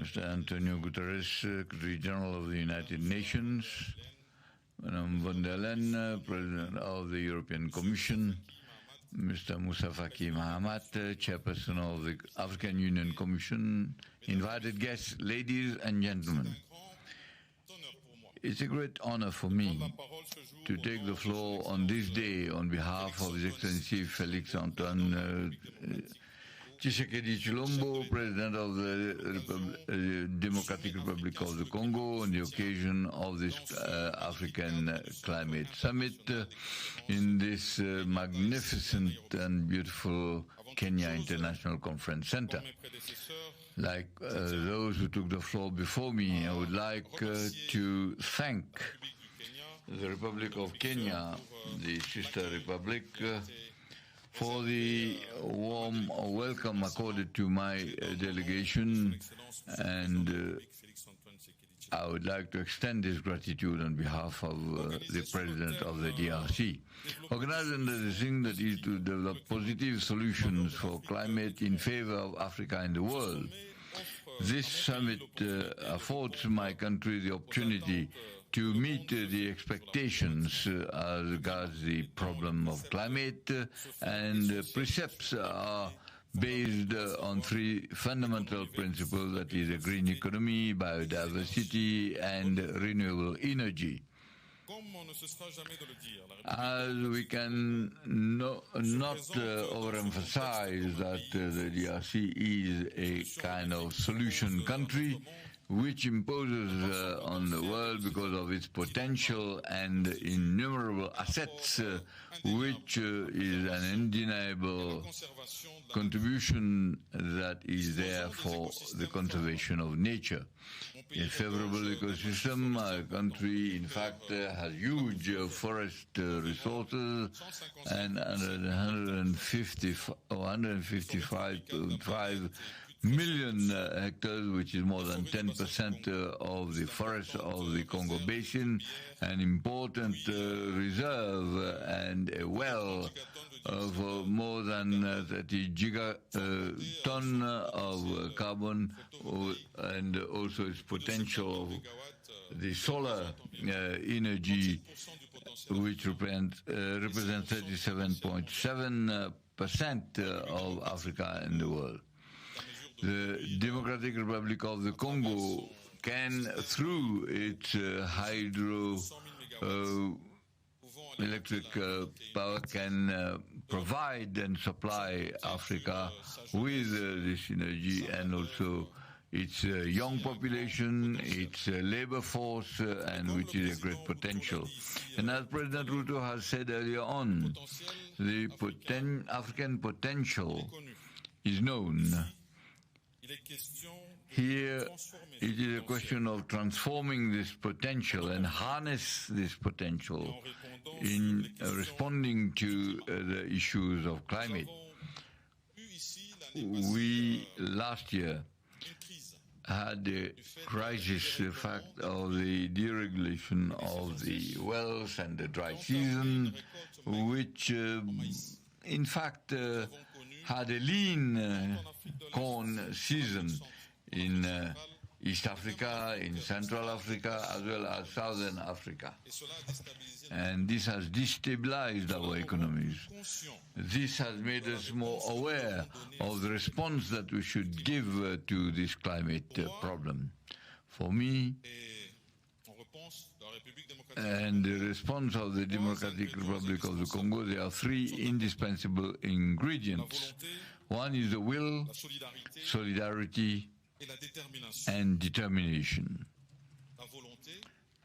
Mr. Antonio Guterres, Secretary General of the United Nations, Madame von der Leyen, President of the European Commission, Mr. Moussa Faki Mahamat, Chairperson of the African Union Commission, invited guests, ladies and gentlemen. It's a great honor for me to take the floor on this day on behalf of His Excellency Felix Antoine Tshisekedi Chilombo, President of the Democratic Republic of the Congo, on the occasion of this African Climate Summit in this magnificent and beautiful Kenya International Conference Center. Like those who took the floor before me, I would like to thank the Republic of Kenya, the sister republic, for the warm welcome accorded to my delegation, and I would like to extend this gratitude on behalf of the President of the DRC. Organizing the thing that is to develop positive solutions for climate in favor of Africa and the world. This summit affords my country the opportunity to meet the expectations as regards the problem of climate, and precepts are based on three fundamental principles, that is a green economy, biodiversity, and renewable energy. As we can not overemphasize that the DRC is a kind of solution country which imposes on the world because of its potential and innumerable assets, which is an undeniable contribution that is there for the conservation of nature. A favorable ecosystem, our country in fact has huge forest resources and 155.5 million hectares, which is more than 10% of the forests of the Congo Basin, an important reserve and a well of more than 30 gigaton of carbon, and also its potential of the solar energy, which represents 37.7% of Africa and the world. The Democratic Republic of the Congo can, through its hydro electric power, can provide and supply Africa with this energy, and also its young population, its labor force, and which is a great potential. And as President Ruto has said earlier on, the African potential is known. Here, it is a question of transforming this potential and harness this potential in responding to the issues of climate. We, last year, had a crisis, the fact of the deregulation of the wells and the dry season, which, in fact, had a lean corn season in East Africa, in Central Africa, as well as Southern Africa. And this has destabilized our economies. This has made us more aware of the response that we should give to this climate problem. For me, and the response of the Democratic Republic of the Congo, there are three indispensable ingredients. One is the will, solidarity, and determination.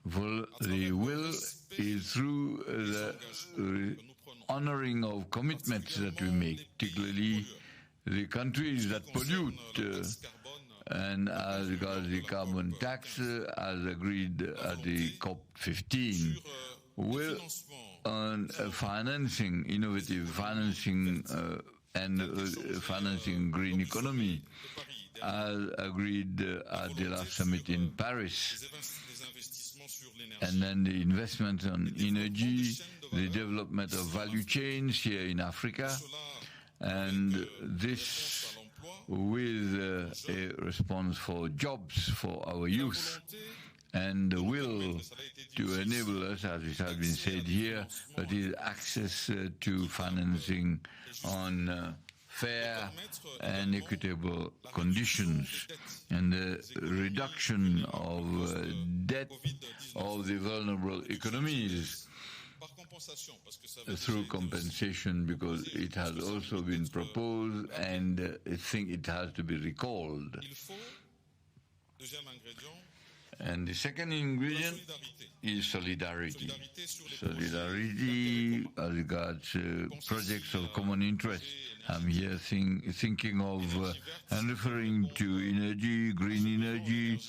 The will is through the honoring of commitments that we make, particularly the countries that pollute, and as regards the carbon tax, as agreed at the COP15, will on financing, innovative financing, and financing green economy, as agreed at the last summit in Paris. And then the investment on energy, the development of value chains here in Africa, and this with a response for jobs for our youth, and the will to enable us, as it has been said here, that is access to financing on fair and equitable conditions, and the reduction of debt of the vulnerable economies through compensation, because it has also been proposed and I think it has to be recalled. And the second ingredient is solidarity. Solidarity as regards projects of common interest. I'm here thinking of and referring to energy, green energy,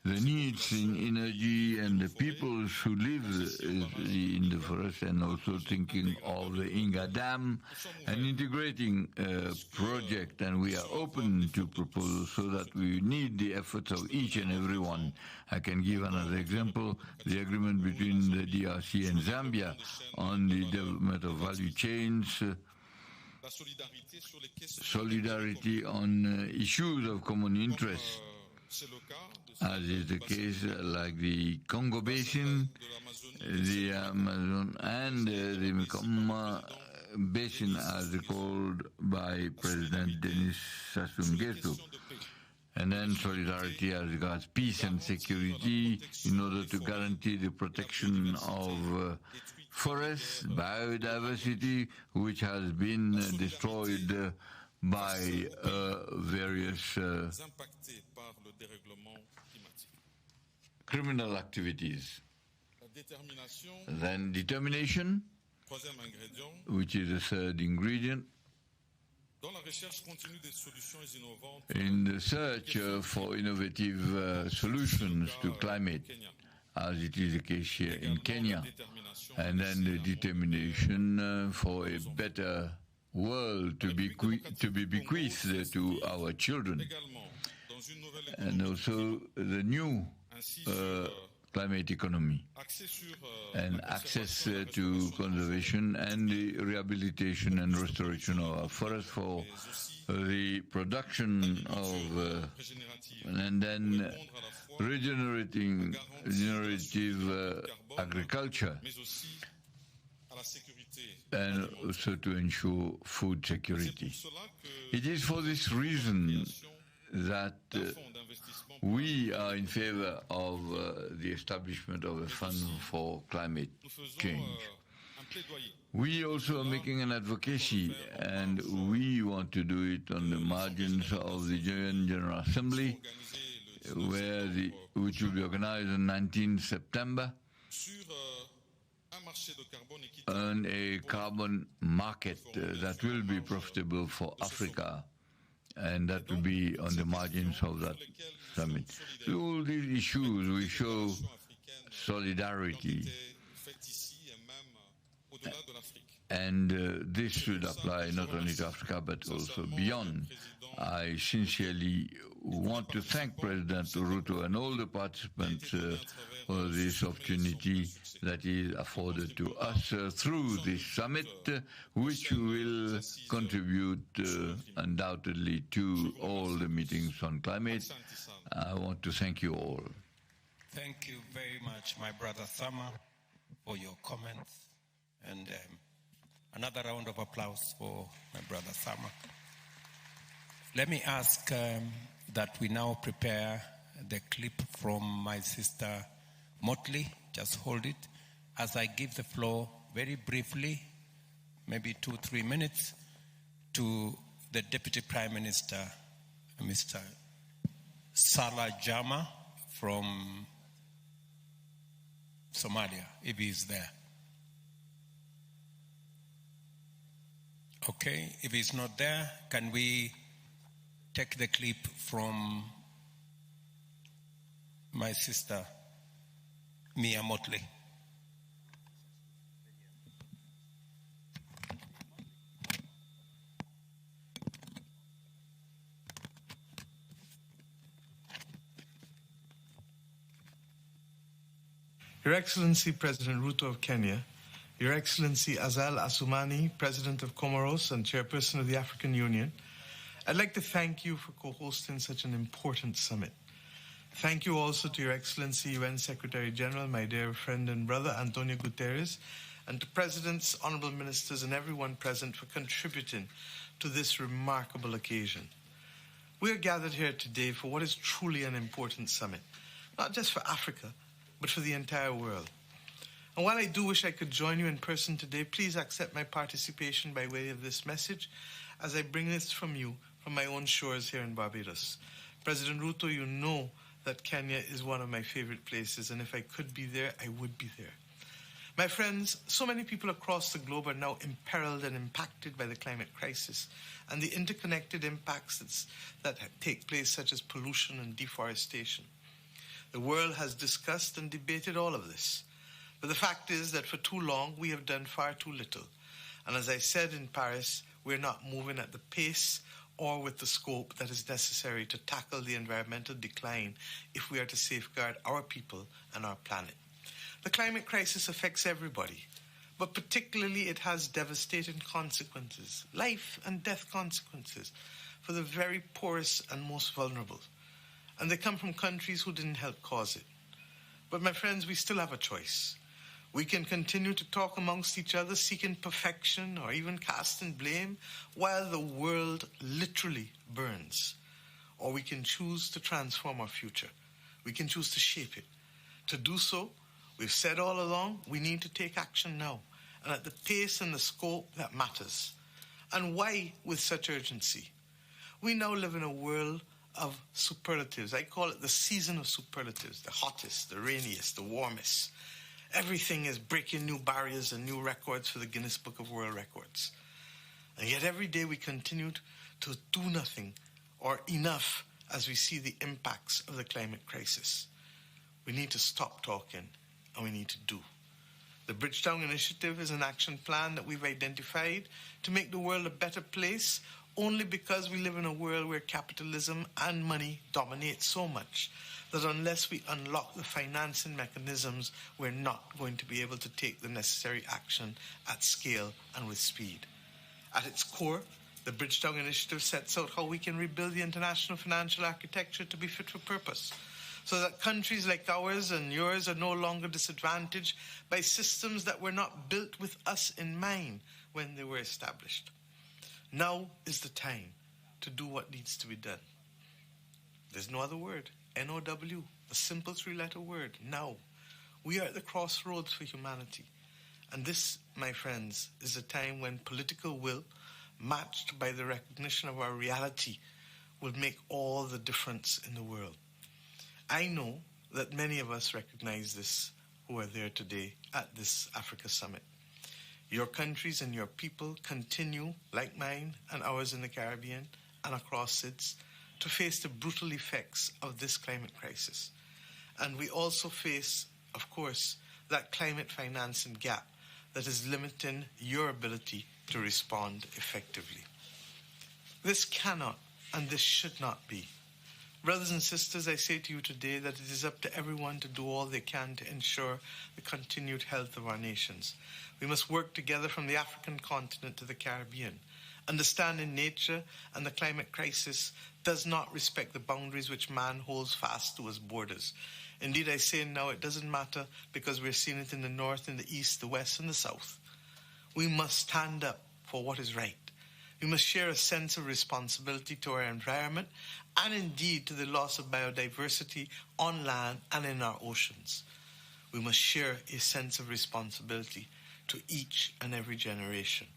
the needs in energy and the peoples who live in the forest, and also thinking of the Inga Dam and integrating a project. And we are open to proposals so that we need the efforts of each and every one. I can give another example, the agreement between the DRC and Zambia on the development of value chains, solidarity on issues of common interest, as is the case like the Congo Basin, the Amazon, and the Mekong Basin, as called by President Denis Sassou Nguesso. And then solidarity as regards peace and security in order to guarantee the protection of forests, biodiversity, which has been destroyed by various criminal activities. Then determination, which is the third ingredient. In the search for innovative solutions to climate, as it is the case here in Kenya, and then the determination for a better world to be bequeathed to our children, and also the new climate economy and access to conservation and the rehabilitation and restoration of our forests for the production of and then regenerative agriculture, and also to ensure food security. It is for this reason that we are in favor of the establishment of a fund for climate change. We also are making an advocacy, and we want to do it on the margins of the UN General Assembly, which will be organized on 19th September, on a carbon market that will be profitable for Africa, and that will be on the margins of that summit. So all these issues, we show solidarity, and this should apply not only to Africa but also beyond. I sincerely want to thank President Ruto and all the participants for this opportunity that is afforded to us through this summit, which will contribute undoubtedly to all the meetings on climate. I want to thank you all. Thank you very much, my brother Sama, for your comments. And another round of applause for my brother Sama. Let me ask that we now prepare the clip from my sister Motley. Just hold it as I give the floor very briefly, maybe 2-3 minutes, to the Deputy Prime Minister, Mr. Salah Jama from Somalia, if he is there. Okay, if he's not there, can we take the clip from my sister, Mia Motley? Your Excellency President Ruto of Kenya, Your Excellency Azal Assoumani, President of Comoros and Chairperson of the African Union, I'd like to thank you for co-hosting such an important summit. Thank you also to Your Excellency UN Secretary General, my dear friend and brother Antonio Guterres, and to Presidents, Honorable Ministers and everyone present for contributing to this remarkable occasion. We are gathered here today for what is truly an important summit, not just for Africa, but for the entire world. And while I do wish I could join you in person today, please accept my participation by way of this message as I bring this from you from my own shores here in Barbados. President Ruto, you know that Kenya is one of my favorite places, and if I could be there, I would be there. My friends, so many people across the globe are now imperiled and impacted by the climate crisis and the interconnected impacts that take place, such as pollution and deforestation. The world has discussed and debated all of this. But the fact is that for too long, we have done far too little. And as I said in Paris, we're not moving at the pace or with the scope that is necessary to tackle the environmental decline if we are to safeguard our people and our planet. The climate crisis affects everybody, but particularly it has devastating consequences, life and death consequences, for the very poorest and most vulnerable. And they come from countries who didn't help cause it. But my friends, we still have a choice. We can continue to talk amongst each other, seeking perfection or even casting blame, while the world literally burns. Or we can choose to transform our future. We can choose to shape it. To do so, we've said all along, we need to take action now, and at the pace and the scope that matters. And why with such urgency? We now live in a world of superlatives. I call it the season of superlatives, the hottest, the rainiest, the warmest. Everything is breaking new barriers and new records for the Guinness Book of World Records. And yet every day we continue to do nothing or enough as we see the impacts of the climate crisis. We need to stop talking and we need to do. The Bridgetown Initiative is an action plan that we've identified to make the world a better place, only because we live in a world where capitalism and money dominate so much that unless we unlock the financing mechanisms, we're not going to be able to take the necessary action at scale and with speed. At its core, the Bridgetown Initiative sets out how we can rebuild the international financial architecture to be fit for purpose, so that countries like ours and yours are no longer disadvantaged by systems that were not built with us in mind when they were established. Now is the time to do what needs to be done. There's no other word. N-O-W, a simple three-letter word, now. We are at the crossroads for humanity. And this, my friends, is a time when political will, matched by the recognition of our reality, will make all the difference in the world. I know that many of us recognize this who are there today at this Africa Summit. Your countries and your people continue, like mine and ours in the Caribbean and across SIDS, to face the brutal effects of this climate crisis. And we also face, of course, that climate financing gap that is limiting your ability to respond effectively. This cannot and this should not be. Brothers and sisters, I say to you today that it is up to everyone to do all they can to ensure the continued health of our nations. We must work together from the African continent to the Caribbean. Understanding nature and the climate crisis does not respect the boundaries which man holds fast to as borders. Indeed, I say now it doesn't matter because we're seeing it in the north, in the east, the west, and the south. We must stand up for what is right. We must share a sense of responsibility to our environment and indeed to the loss of biodiversity on land and in our oceans. We must share a sense of responsibility to each and every generation.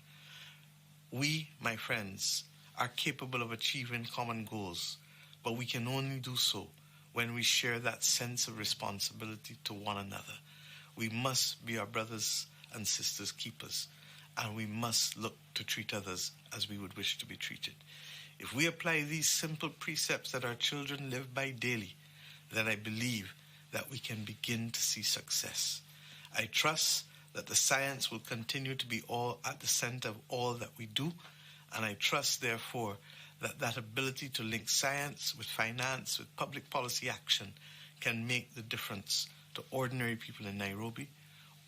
We, my friends, are capable of achieving common goals, but we can only do so when we share that sense of responsibility to one another. We must be our brothers and sisters' keepers, and we must look to treat others as we would wish to be treated. If we apply these simple precepts that our children live by daily, then I believe that we can begin to see success. I trust that the science will continue to be all at the center of all that we do, and I trust, therefore, that that ability to link science with finance, with public policy action, can make the difference to ordinary people in Nairobi,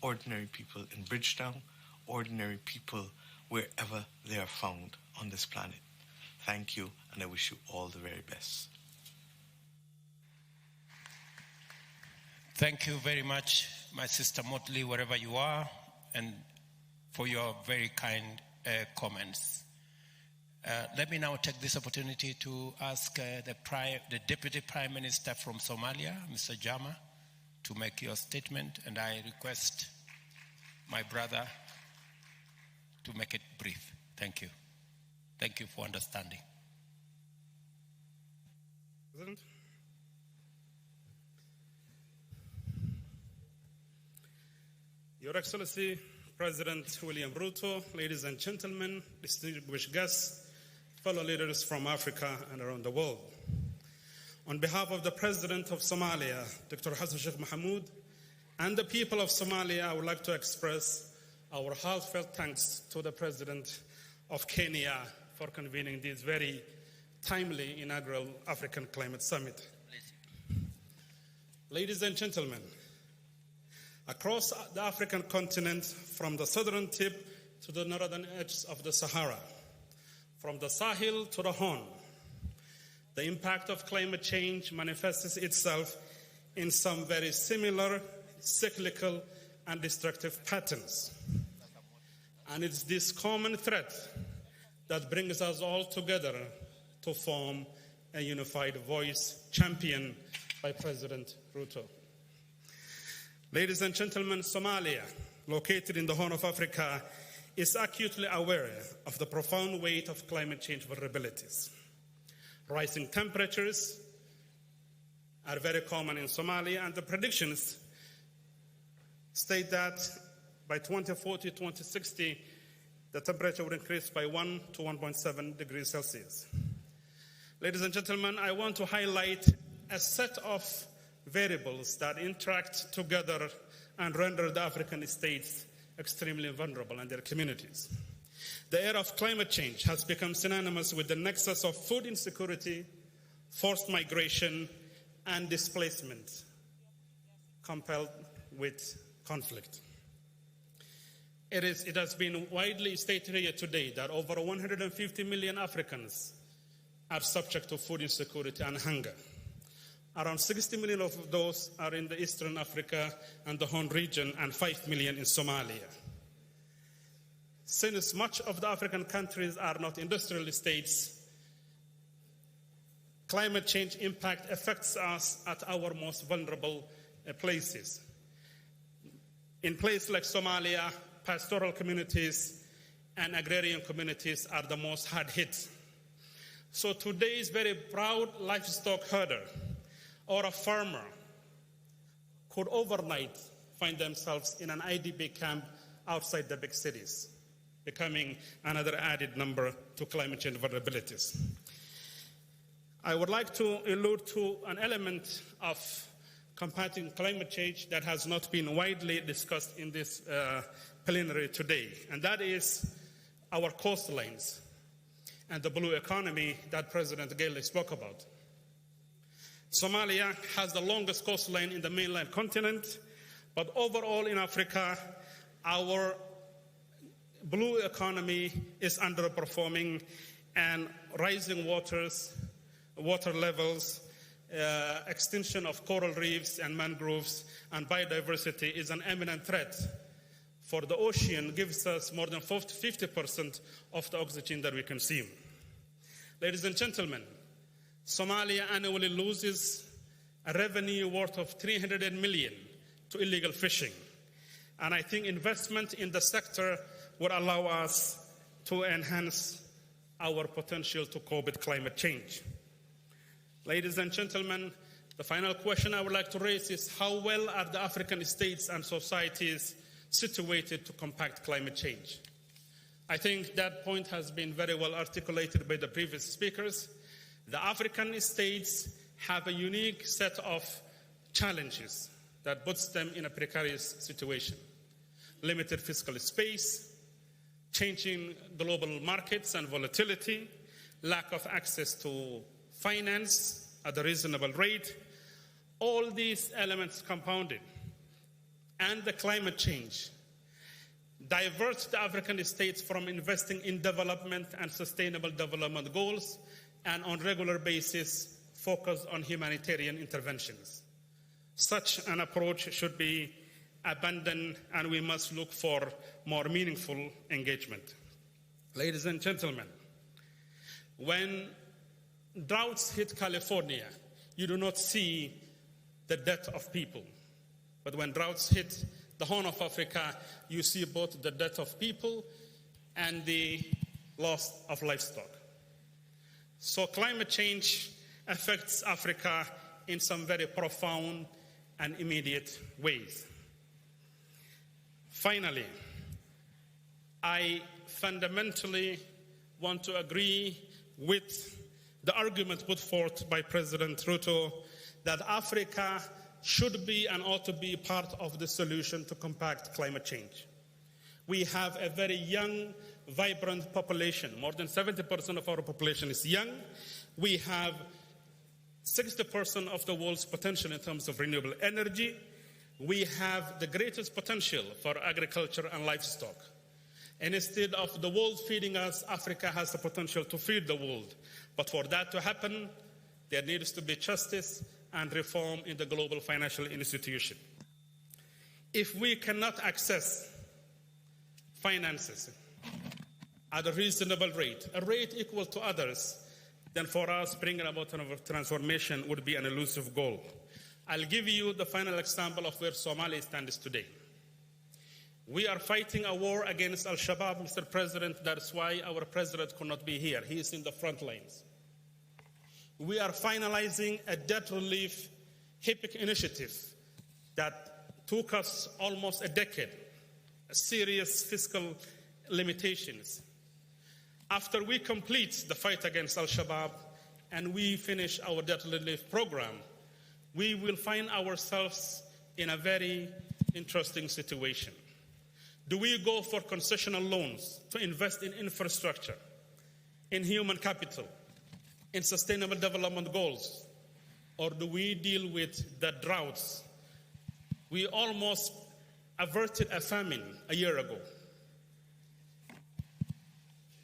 ordinary people in Bridgetown, ordinary people wherever they are found on this planet. Thank you, and I wish you all the very best. Thank you very much, my sister Motley, wherever you are, and for your very kind comments. Let me now take this opportunity to ask the Deputy Prime Minister from Somalia, Mr. Jama, to make your statement, and I request my brother to make it brief. Thank you. Thank you for understanding. President, Your Excellency, President William Ruto, ladies and gentlemen, distinguished guests, fellow leaders from Africa and around the world. On behalf of the President of Somalia, Dr. Hassan Sheikh Mohamud, and the people of Somalia, I would like to express our heartfelt thanks to the President of Kenya for convening this very timely inaugural African Climate Summit. Ladies and gentlemen, across the African continent, from the southern tip to the northern edge of the Sahara, from the Sahel to the Horn, the impact of climate change manifests itself in some very similar, cyclical, and destructive patterns. And it's this common threat that brings us all together to form a unified voice championed by President Ruto. Ladies and gentlemen, Somalia, located in the Horn of Africa, is acutely aware of the profound weight of climate change vulnerabilities. Rising temperatures are very common in Somalia, and the predictions state that by 2040-2060, the temperature will increase by 1 to 1.7 degrees Celsius. Ladies and gentlemen, I want to highlight a set of variables that interact together and render the African states extremely vulnerable and their communities. The era of climate change has become synonymous with the nexus of food insecurity, forced migration, and displacement, coupled with conflict. It has been widely stated here today that over 150 million Africans are subject to food insecurity and hunger. Around 60 million of those are in the Eastern Africa and the Horn region, and 5 million in Somalia. Since much of the African countries are not industrial states, climate change impact affects us at our most vulnerable places. In places like Somalia, pastoral communities and agrarian communities are the most hard hit. So today's very proud livestock herder or a farmer could overnight find themselves in an IDP camp outside the big cities, becoming another added number to climate change vulnerabilities. I would like to allude to an element of combating climate change that has not been widely discussed in this plenary today, and that is our coastlines and the blue economy that President Gayle spoke about. Somalia has the longest coastline in the mainland continent, but overall in Africa, our blue economy is underperforming, and rising water levels, extinction of coral reefs and mangroves, and biodiversity is an imminent threat. For the ocean gives us more than 50% of the oxygen that we consume. Ladies and gentlemen, Somalia annually loses a revenue worth of 300 million to illegal fishing. And I think investment in the sector would allow us to enhance our potential to cope with climate change. Ladies and gentlemen, the final question I would like to raise is how well are the African states and societies situated to combat climate change? I think that point has been very well articulated by the previous speakers. The African states have a unique set of challenges that puts them in a precarious situation. Limited fiscal space, changing global markets and volatility, lack of access to finance at a reasonable rate, all these elements compounded, and the climate change diverts the African states from investing in development and sustainable development goals, and on a regular basis focus on humanitarian interventions. Such an approach should be abandoned, and we must look for more meaningful engagement. Ladies and gentlemen, when droughts hit California, you do not see the death of people. But when droughts hit the Horn of Africa, you see both the death of people and the loss of livestock. So climate change affects Africa in some very profound and immediate ways. Finally, I fundamentally want to agree with the argument put forth by President Ruto that Africa should be and ought to be part of the solution to combat climate change. We have a very young, vibrant population. More than 70% of our population is young. We have 60% of the world's potential in terms of renewable energy. We have the greatest potential for agriculture and livestock. And instead of the world feeding us, Africa has the potential to feed the world. But for that to happen, there needs to be justice and reform in the global financial institution. If we cannot access finances at a reasonable rate, a rate equal to others, then for us, bringing about a transformation would be an elusive goal. I'll give you the final example of where Somalia stands today. We are fighting a war against Al-Shabaab, Mr. President. That's why our president could not be here. He is in the front lines. We are finalizing a debt relief HIPC initiative that took us almost a decade, serious fiscal limitations. After we complete the fight against Al-Shabaab and we finish our debt relief program, we will find ourselves in a very interesting situation. Do we go for concessional loans to invest in infrastructure, in human capital, in sustainable development goals? Or do we deal with the droughts? We almost averted a famine a year ago.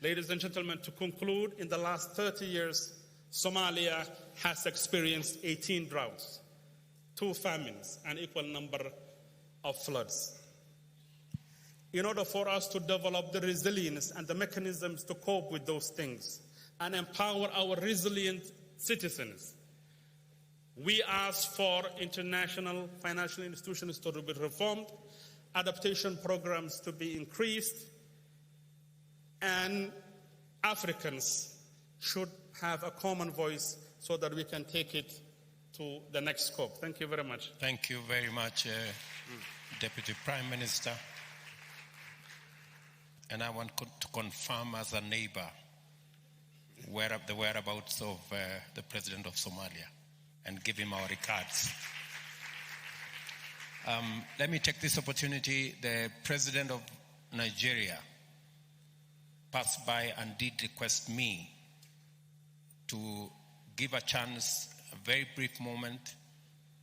Ladies and gentlemen, to conclude, in the last 30 years, Somalia has experienced 18 droughts, 2 famines, an equal number of floods. In order for us to develop the resilience and the mechanisms to cope with those things and empower our resilient citizens, we ask for international financial institutions to be reformed, adaptation programs to be increased, and Africans should have a common voice so that we can take it to the next scope. Thank you very much. Thank you very much, Deputy Prime Minister. And I want to confirm as a neighbor the whereabouts of the President of Somalia and give him our regards. Let me take this opportunity. The President of Nigeria passed by and did request me to give a chance, a very brief moment.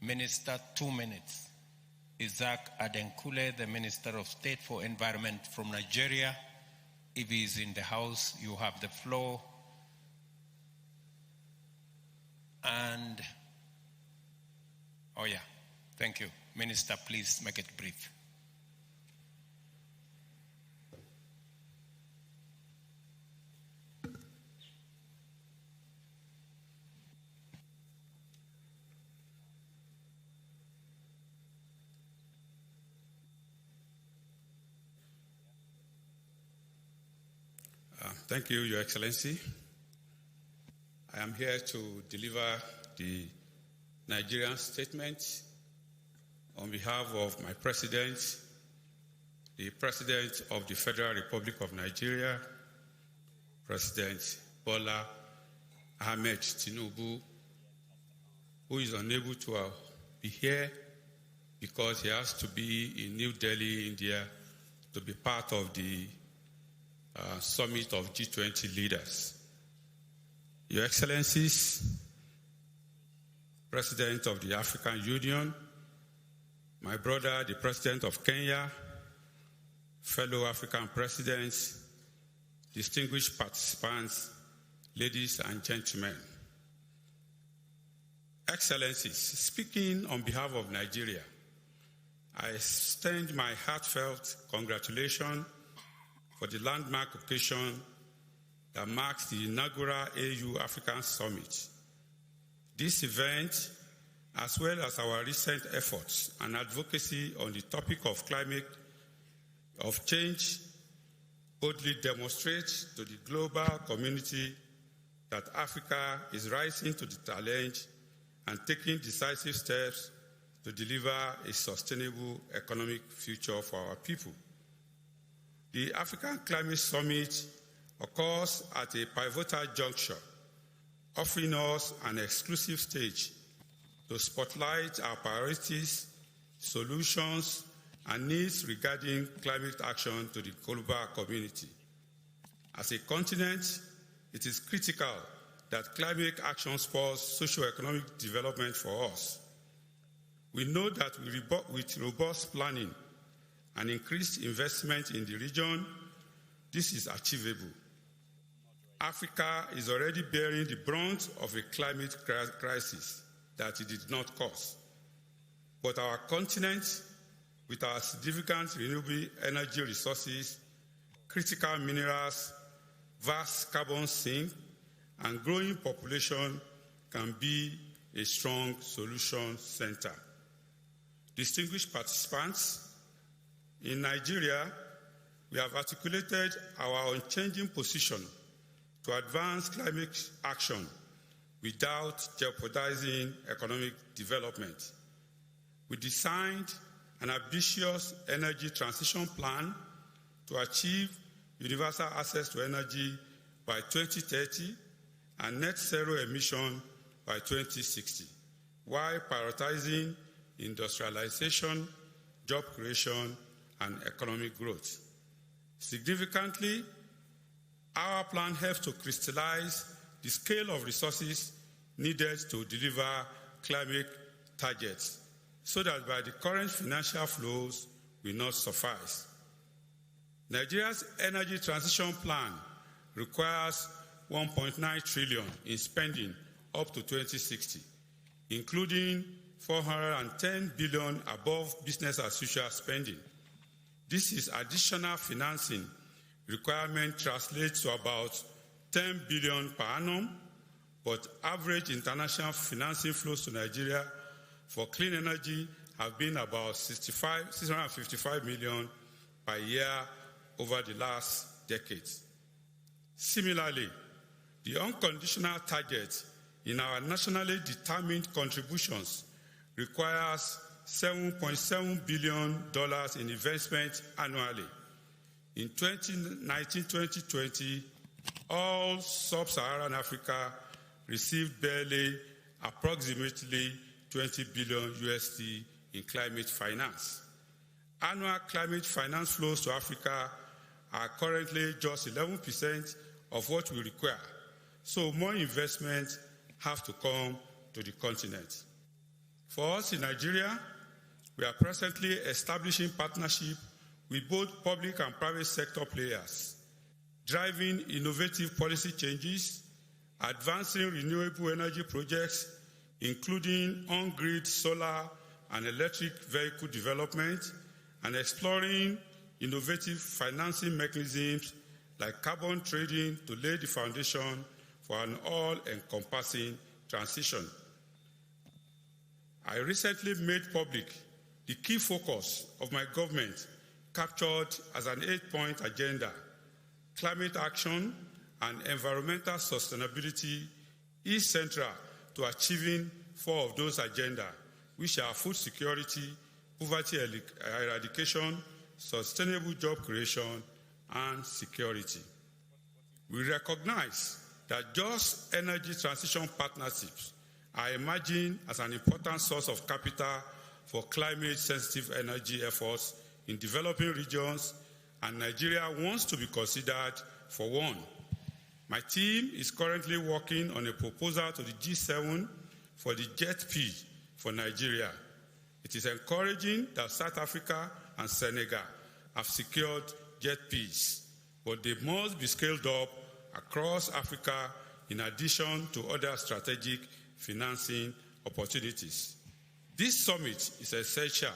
Minister, 2 minutes. Isaac Adenkule, the Minister of State for Environment from Nigeria. If he is in the house, you have the floor. And, oh yeah, thank you. Minister, please make it brief. Thank you, Your Excellency. I am here to deliver the Nigerian statement on behalf of my President, the President of the Federal Republic of Nigeria, President Bola Ahmed Tinubu, who is unable to be here because he has to be in New Delhi, India, to be part of the summit of G20 leaders. Your Excellencies, President of the African Union, my brother, the President of Kenya, fellow African presidents, distinguished participants, ladies and gentlemen. Excellencies, speaking on behalf of Nigeria, I extend my heartfelt congratulations for the landmark occasion that marks the inaugural AU African Summit. This event, as well as our recent efforts and advocacy on the topic of climate of change, boldly demonstrates to the global community that Africa is rising to the challenge and taking decisive steps to deliver a sustainable economic future for our people. The African Climate Summit occurs at a pivotal juncture, offering us an exclusive stage to spotlight our priorities, solutions, and needs regarding climate action to the global community. As a continent, it is critical that climate action spurs socio-economic development for us. We know that with robust planning and increased investment in the region, this is achievable. Africa is already bearing the brunt of a climate crisis that it did not cause. But our continent, with our significant renewable energy resources, critical minerals, vast carbon sink, and growing population, can be a strong solution center. Distinguished participants, in Nigeria, we have articulated our unchanging position to advance climate action without jeopardizing economic development. We designed an ambitious energy transition plan to achieve universal access to energy by 2030 and net zero emission by 2060, while prioritizing industrialization, job creation, and economic growth. Significantly, our plan helps to crystallize the scale of resources needed to deliver climate targets, so that by the current financial flows will not suffice. Nigeria's energy transition plan requires 1.9 trillion in spending up to 2060, including 410 billion above business as usual spending. This is additional financing requirement translates to about 10 billion per annum, but average international financing flows to Nigeria for clean energy have been about 655 million per year over the last decades. Similarly, the unconditional target in our nationally determined contributions requires $7.7 billion in investment annually. In 2019-2020, all sub-Saharan Africa received barely approximately $20 billion USD in climate finance. Annual climate finance flows to Africa are currently just 11% of what we require, so more investment have to come to the continent. For us in Nigeria, we are presently establishing partnership with both public and private sector players, driving innovative policy changes, advancing renewable energy projects, including on-grid solar and electric vehicle development, and exploring innovative financing mechanisms like carbon trading to lay the foundation for an all-encompassing transition. I recently made public the key focus of my government, captured as an 8-point agenda. Climate action and environmental sustainability is central to achieving 4 of those agendas, which are food security, poverty eradication, sustainable job creation, and security. We recognize that just energy transition partnerships are emerging as an important source of capital for climate-sensitive energy efforts in developing regions, and Nigeria wants to be considered for one. My team is currently working on a proposal to the G7 for the JET-P for Nigeria. It is encouraging that South Africa and Senegal have secured JET-Ps, but they must be scaled up across Africa in addition to other strategic financing opportunities. This summit is essential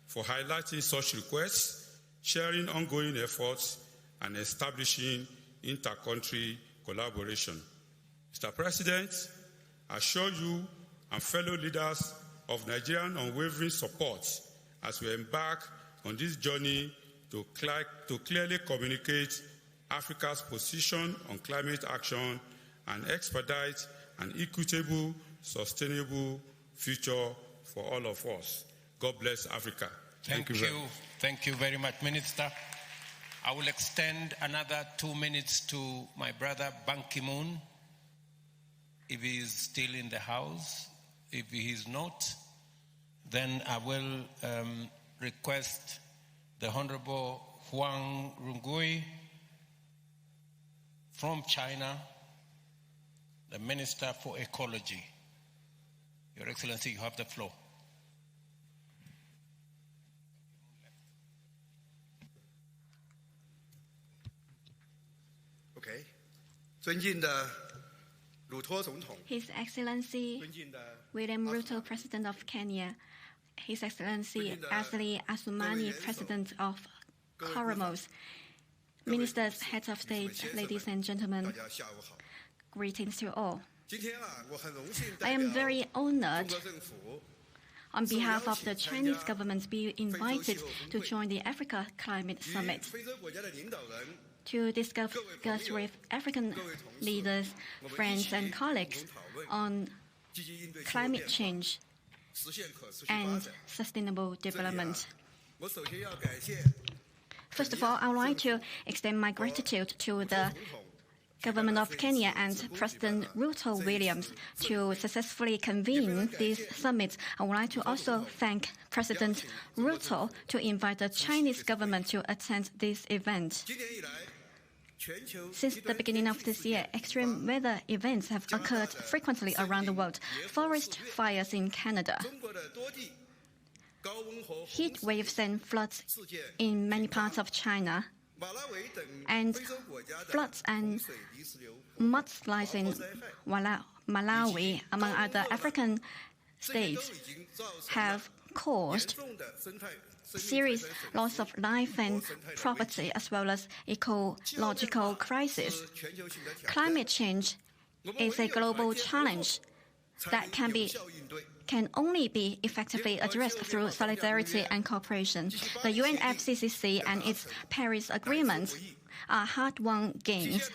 for highlighting such requests, sharing ongoing efforts, and establishing inter-country collaboration. Mr. President, I assure you and fellow leaders of Nigerian unwavering support as we embark on this journey to clearly communicate Africa's position on climate action and expedite an equitable, sustainable future for all of us. God bless Africa. Thank you. Thank you very much, Minister. I will extend another 2 minutes to my brother Ban Ki-moon, if he is still in the house. If he is not, then I will request the Honorable Huang Rungui from China, the Minister for Ecology. Your Excellency, you have the floor. Okay. His Excellency William Ruto, President of Kenya, His Excellency Azali Assoumani, President of Comoros, Ministers, Heads of State, ladies and gentlemen, greetings to all. I am very honored on behalf of the Chinese government to be invited to join the Africa Climate Summit to discuss with African leaders, friends and colleagues on climate change and sustainable development. First of all, I would like to extend my gratitude to the Government of Kenya and President Ruto Williams to successfully convene this summit. I would like to also thank President Ruto to invite the Chinese government to attend this event. Since the beginning of this year, extreme weather events have occurred frequently around the world. Forest fires in Canada, heat waves and floods in many parts of China, and floods and mudslides in Malawi, among other African states, have caused serious loss of life and property, as well as ecological crisis. Climate change is a global challenge that can only be effectively addressed through solidarity and cooperation. The UNFCCC and its Paris Agreement are hard-won gains,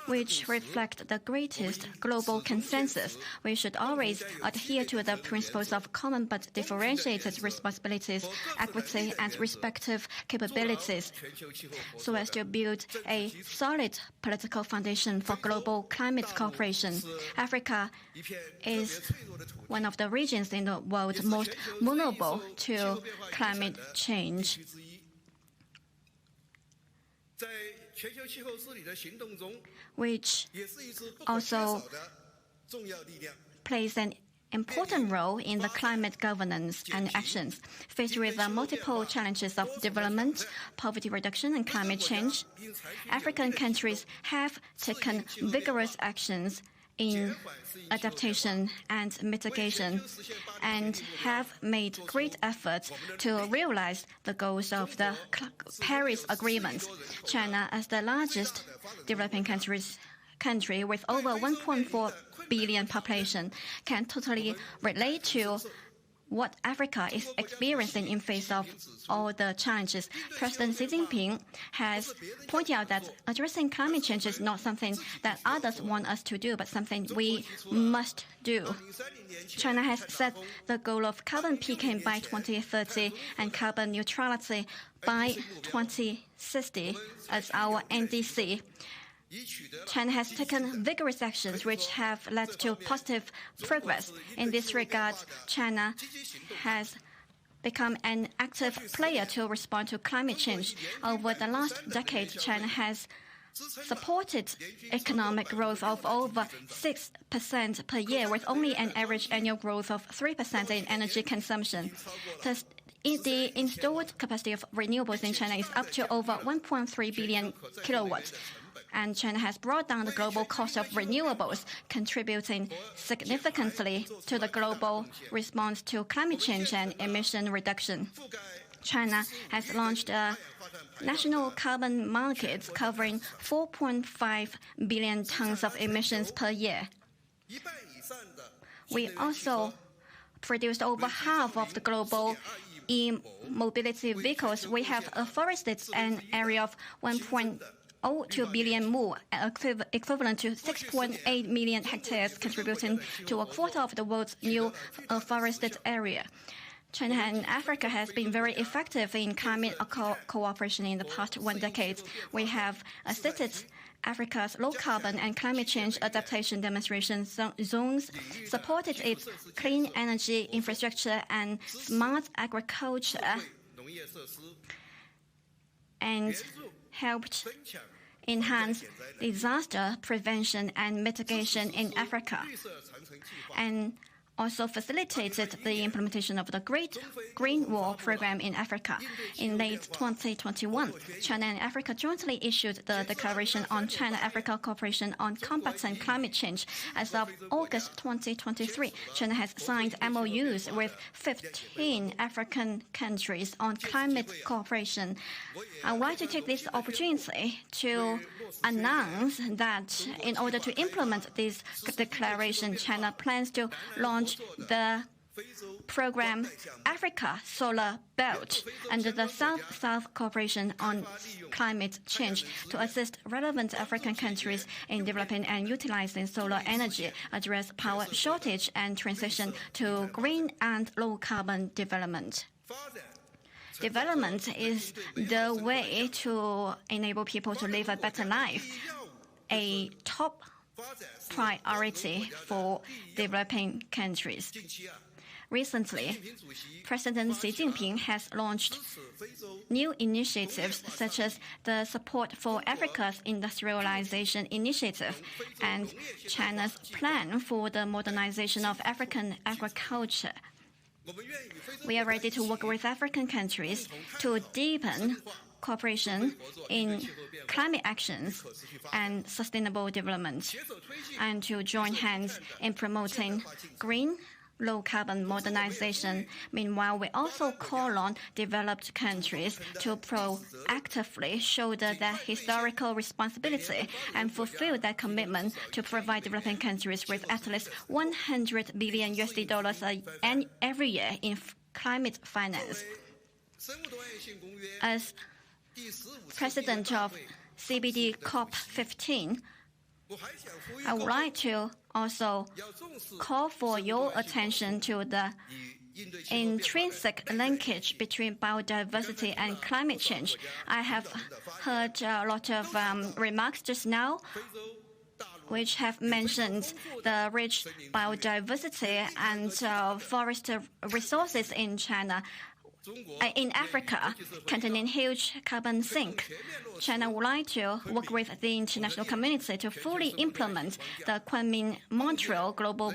which reflect the greatest global consensus. We should always adhere to the principles of common but differentiated responsibilities, equity, and respective capabilities, so as to build a solid political foundation for global climate cooperation. Africa is one of the regions in the world most vulnerable to climate change, which also plays an important role in the climate governance and actions. Faced with the multiple challenges of development, poverty reduction, and climate change, African countries have taken vigorous actions in adaptation and mitigation, and have made great efforts to realize the goals of the Paris Agreement. China, as the largest developing country with over 1.4 billion population, can totally relate to what Africa is experiencing in face of all the challenges. President Xi Jinping has pointed out that addressing climate change is not something that others want us to do, but something we must do. China has set the goal of carbon peaking by 2030 and carbon neutrality by 2060 as our NDC. China has taken vigorous actions which have led to positive progress. In this regard, China has become an active player to respond to climate change. Over the last decade, China has supported economic growth of over 6% per year, with only an average annual growth of 3% in energy consumption. Thus, the installed capacity of renewables in China is up to over 1.3 billion kilowatts. And China has brought down the global cost of renewables, contributing significantly to the global response to climate change and emission reduction. China has launched a national carbon market covering 4.5 billion tons of emissions per year. We also produced over half of the global e-mobility vehicles. We have afforested an area of 1.02 billion mu, equivalent to 6.8 million hectares, contributing to a quarter of the world's new forested area. China and Africa has been very effective in climate cooperation in the past 1 decade. We have assisted Africa's low-carbon and climate change adaptation demonstration zones, supported its clean energy infrastructure and smart agriculture, and helped enhance disaster prevention and mitigation in Africa, and also facilitated the implementation of the Great Green Wall program in Africa. In late 2021, China and Africa jointly issued the Declaration on China-Africa Cooperation on Combating Climate Change. As of August 2023, China has signed MOUs with 15 African countries on climate cooperation. I would like to take this opportunity to announce that in order to implement this declaration, China plans to launch the program Africa Solar Belt under the South-South Cooperation on Climate Change to assist relevant African countries in developing and utilizing solar energy, address power shortage, and transition to green and low-carbon development. Development is the way to enable people to live a better life, a top priority for developing countries. Recently, President Xi Jinping has launched new initiatives such as the Support for Africa's Industrialization Initiative and China's plan for the modernization of African agriculture. We are ready to work with African countries to deepen cooperation in climate actions and sustainable development, and to join hands in promoting green, low-carbon modernization. Meanwhile, we also call on developed countries to proactively shoulder their historical responsibility and fulfill their commitment to provide developing countries with at least $100 billion every year in climate finance. As President of CBD COP15, I would like to also call for your attention to the intrinsic linkage between biodiversity and climate change. I have heard a lot of remarks just now which have mentioned the rich biodiversity and forest resources in China. In Africa, containing huge carbon sink. China would like to work with the international community to fully implement the Kunming-Montreal Global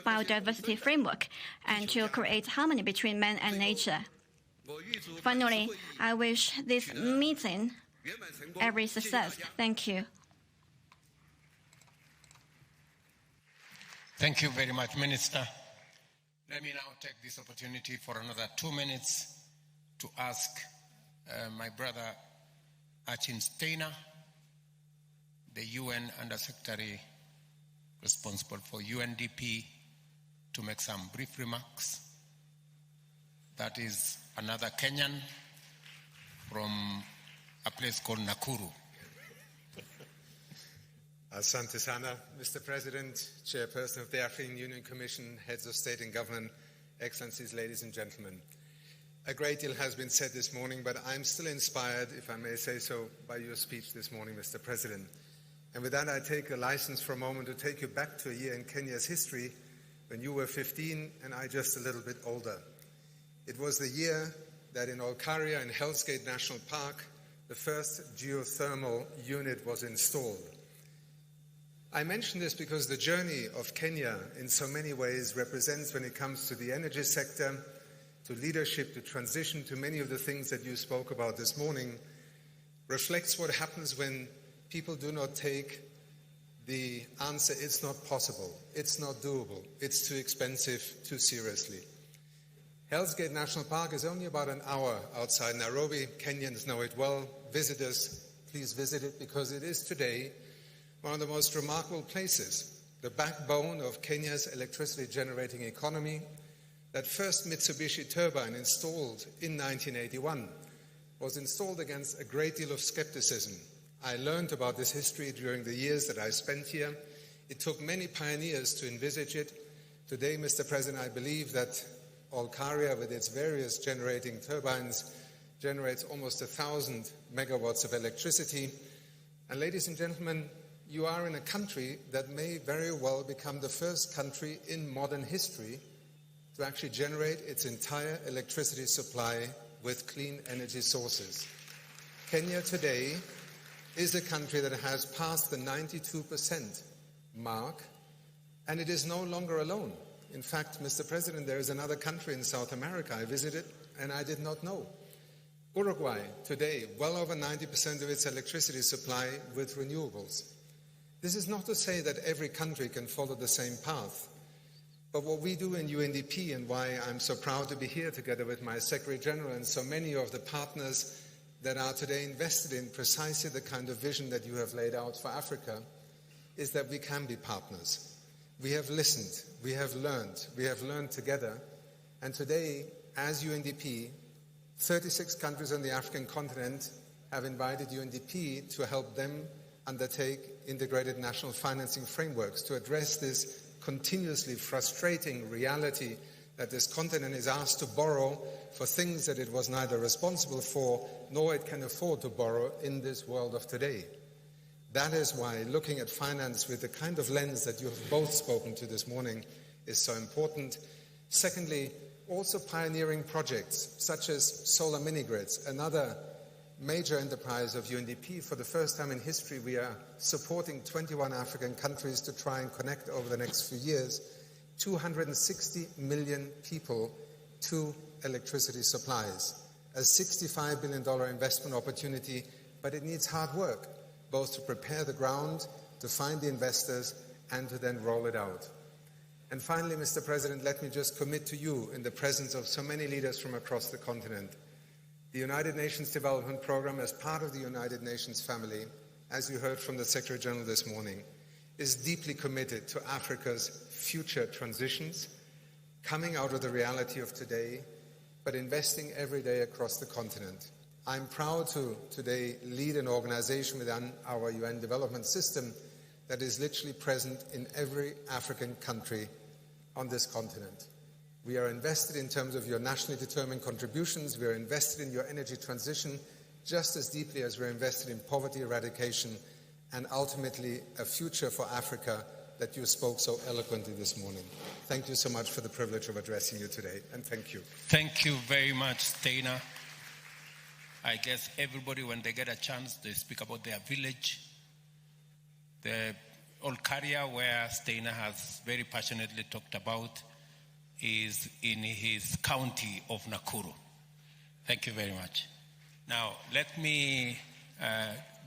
Biodiversity Framework and to create harmony between man and nature. Finally, I wish this meeting every success. Thank you. Thank you very much, Minister. Let me now take this opportunity for another 2 minutes to ask my brother Achin Steiner, the UN Undersecretary responsible for UNDP, to make some brief remarks. That is another Kenyan from a place called Nakuru. Asante sana, Mr. President, Chairperson of the African Union Commission, Heads of State and Government, Excellencies, ladies and gentlemen. A great deal has been said this morning, but I'm still inspired, if I may say so, by your speech this morning, Mr. President. And with that, I take a license for a moment to take you back to a year in Kenya's history when you were 15 and I just a little bit older. It was the year that in Olkaria in Hell's Gate National Park, the first geothermal unit was installed. I mention this because the journey of Kenya in so many ways represents, when it comes to the energy sector, to leadership, to transition, to many of the things that you spoke about this morning, reflects what happens when people do not take the answer, it's not possible, it's not doable, it's too expensive, too seriously. Hell's Gate National Park is only about an hour outside Nairobi. Kenyans know it well. Visitors, please visit it, because it is today one of the most remarkable places, the backbone of Kenya's electricity generating economy. That first Mitsubishi turbine installed in 1981 was installed against a great deal of skepticism. I learned about this history during the years that I spent here. It took many pioneers to envisage it. Today, Mr. President, I believe that Olkaria, with its various generating turbines, generates almost 1,000 megawatts of electricity. And ladies and gentlemen, you are in a country that may very well become the first country in modern history to actually generate its entire electricity supply with clean energy sources. Kenya today is a country that has passed the 92% mark, and it is no longer alone. In fact, Mr. President, there is another country in South America I visited and I did not know. Uruguay today, well over 90% of its electricity supply with renewables. This is not to say that every country can follow the same path, but what we do in UNDP, and why I'm so proud to be here together with my Secretary General and so many of the partners that are today invested in precisely the kind of vision that you have laid out for Africa, is that we can be partners. We have listened, we have learned together, and today, as UNDP, 36 countries on the African continent have invited UNDP to help them undertake integrated national financing frameworks to address this continuously frustrating reality that this continent is asked to borrow for things that it was neither responsible for nor it can afford to borrow in this world of today. That is why looking at finance with the kind of lens that you have both spoken to this morning is so important. Secondly, also pioneering projects such as solar mini-grids, another major enterprise of UNDP. For the first time in history, we are supporting 21 African countries to try and connect over the next few years 260 million people to electricity supplies. A $65 billion investment opportunity, but it needs hard work, both to prepare the ground, to find the investors, and to then roll it out. And finally, Mr. President, let me just commit to you, in the presence of so many leaders from across the continent, the United Nations Development Programme, as part of the United Nations family, as you heard from the Secretary General this morning, is deeply committed to Africa's future transitions, coming out of the reality of today, but investing every day across the continent. I'm proud to today lead an organization within our UN development system that is literally present in every African country on this continent. We are invested in terms of your nationally determined contributions. We are invested in your energy transition just as deeply as we're invested in poverty eradication and ultimately a future for Africa that you spoke so eloquently this morning. Thank you so much for the privilege of addressing you today, and thank you. Thank you very much, Steiner. I guess everybody, when they get a chance, they speak about their village. The Olkaria, where Steiner has very passionately talked about, is in his county of Nakuru. Thank you very much. Now, let me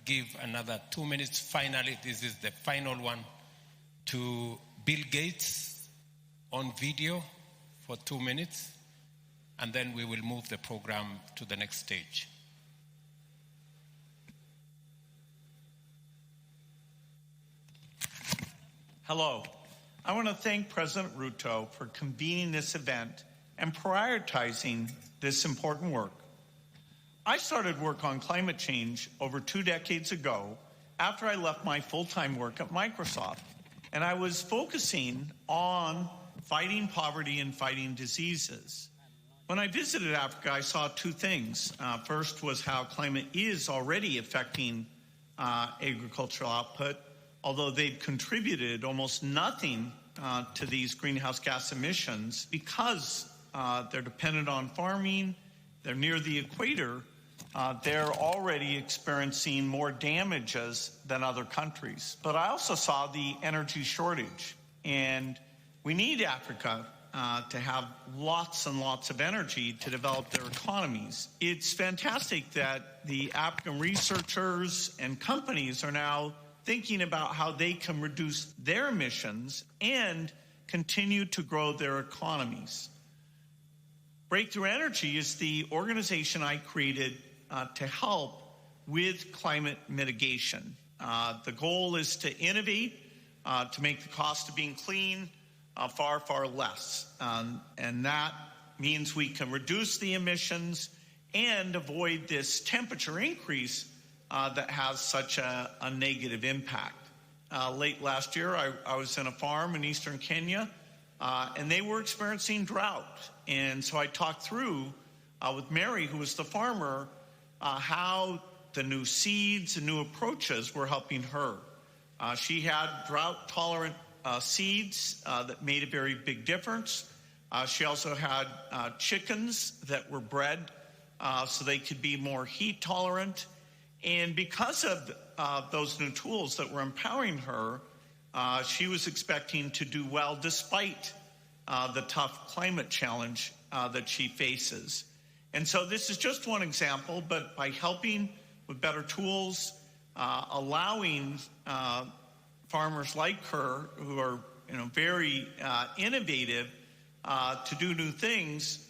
give another 2 minutes. Finally, this is the final one, to Bill Gates on video for 2 minutes, and then we will move the program to the next stage. Hello. I want to thank President Ruto for convening this event and prioritizing this important work. I started work on climate change over 2 decades ago after I left my full-time work at Microsoft, and I was focusing on fighting poverty and fighting diseases. When I visited Africa, I saw 2 things. First was how climate is already affecting agricultural output, although they've contributed almost nothing to these greenhouse gas emissions because they're dependent on farming, they're near the equator, they're already experiencing more damages than other countries. But I also saw the energy shortage, and we need Africa to have lots and lots of energy to develop their economies. It's fantastic that the African researchers and companies are now thinking about how they can reduce their emissions and continue to grow their economies. Breakthrough Energy is the organization I created to help with climate mitigation. The goal is to innovate, to make the cost of being clean far, far less. And that means we can reduce the emissions and avoid this temperature increase that has such a negative impact. Late last year, I was in a farm in eastern Kenya and they were experiencing drought. And so I talked through with Mary, who was the farmer, how the new seeds and new approaches were helping her. She had drought-tolerant seeds that made a very big difference. She also had chickens that were bred so they could be more heat-tolerant. And because of those new tools that were empowering her, she was expecting to do well despite the tough climate challenge that she faces. And so this is just one example, but by helping with better tools, allowing farmers like her, who are very innovative, to do new things,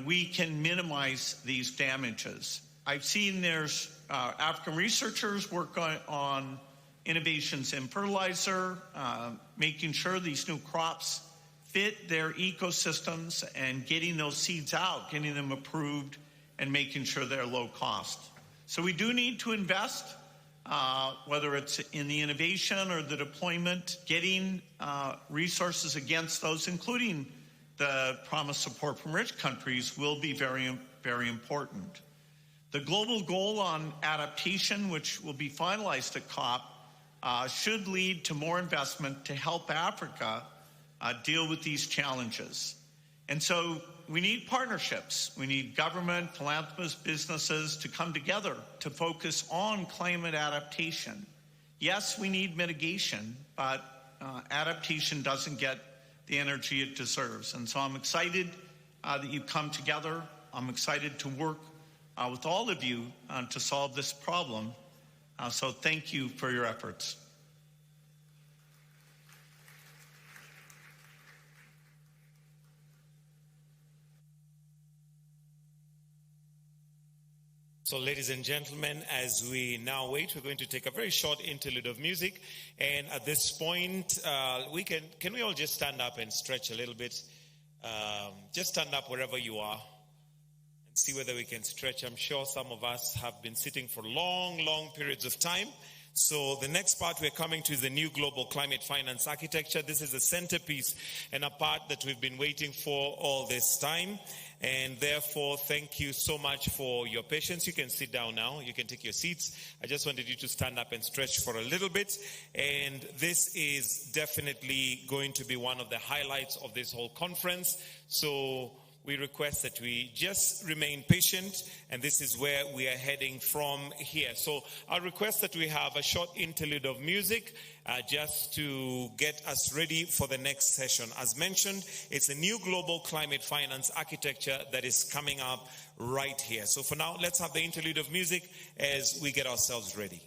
we can minimize these damages. I've seen there's African researchers work on innovations in fertilizer, making sure these new crops fit their ecosystems and getting those seeds out, getting them approved, and making sure they're low cost. So we do need to invest, whether it's in the innovation or the deployment, getting resources against those, including the promised support from rich countries, will be very, very important. The global goal on adaptation, which will be finalized at COP, should lead to more investment to help Africa deal with these challenges. And so we need partnerships. We need government, philanthropists, businesses to come together to focus on climate adaptation. Yes, we need mitigation, but adaptation doesn't get the energy it deserves. And so I'm excited that you've come together. I'm excited to work with all of you to solve this problem. So thank you for your efforts. So, ladies and gentlemen, as we now wait, we're going to take a very short interlude of music. And at this point, can we all just stand up and stretch a little bit? Just stand up wherever you are and see whether we can stretch. I'm sure some of us have been sitting for long, long periods of time. So the next part we're coming to is the new global climate finance architecture. This is a centerpiece and a part that we've been waiting for all this time. And therefore, thank you so much for your patience. You can sit down now. You can take your seats. I just wanted you to stand up and stretch for a little bit. And this is definitely going to be one of the highlights of this whole conference. So we request that we just remain patient, and this is where we are heading from here. So I request that we have a short interlude of music just to get us ready for the next session. As mentioned, it's a new global climate finance architecture that is coming up right here. So for now, let's have the interlude of music as we get ourselves ready.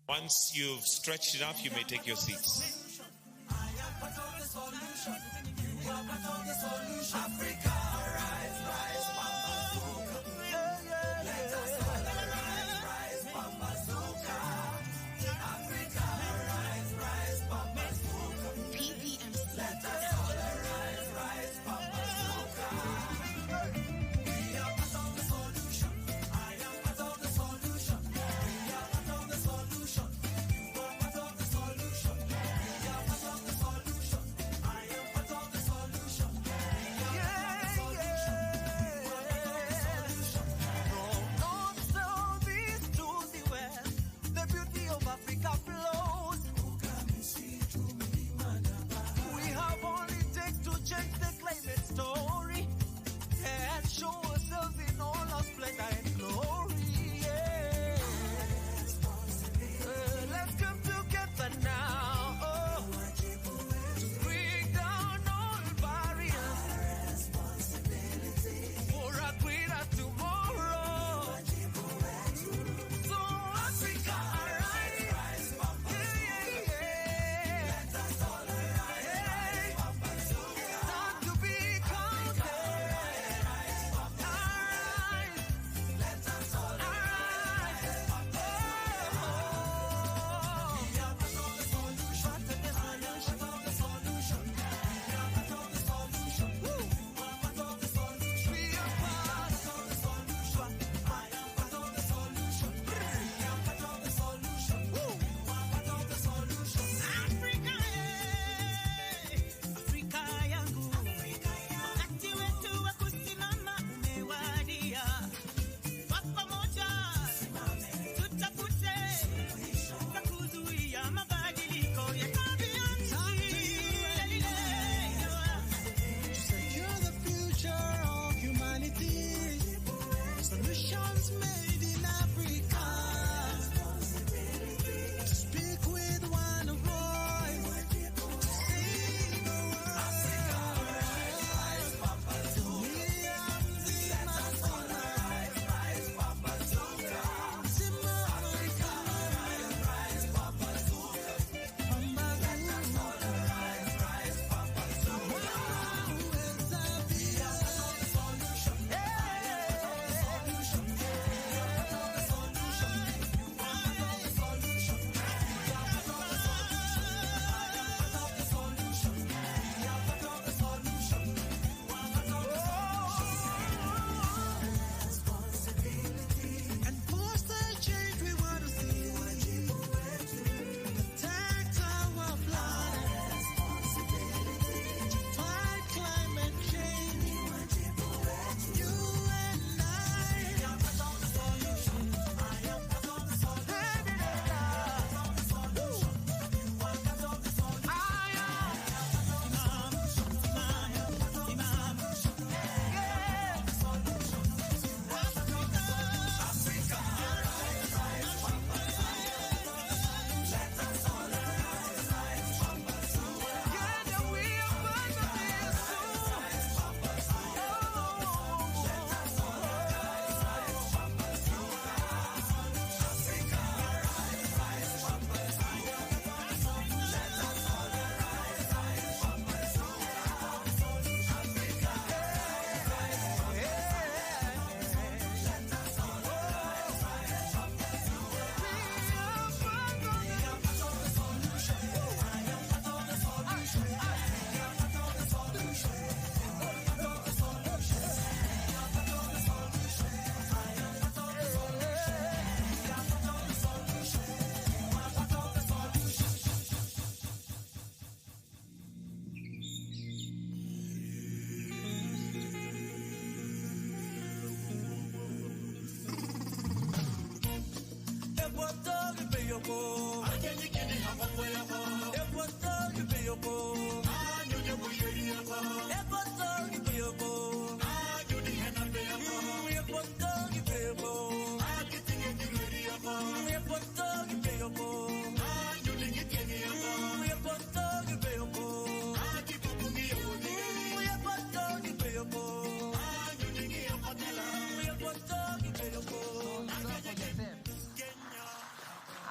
Once you've stretched enough, you may take your seats. Africa, rise, rise, Bambazuka. Let us all rise, Bambazuka. Africa, rise, rise, Bambazuka. PPMC. Let us all rise, Bambazuka. We are part of the solution. I am part of the solution. We are part of the solution. You are part of the solution. We are part of the solution. I am part of the solution.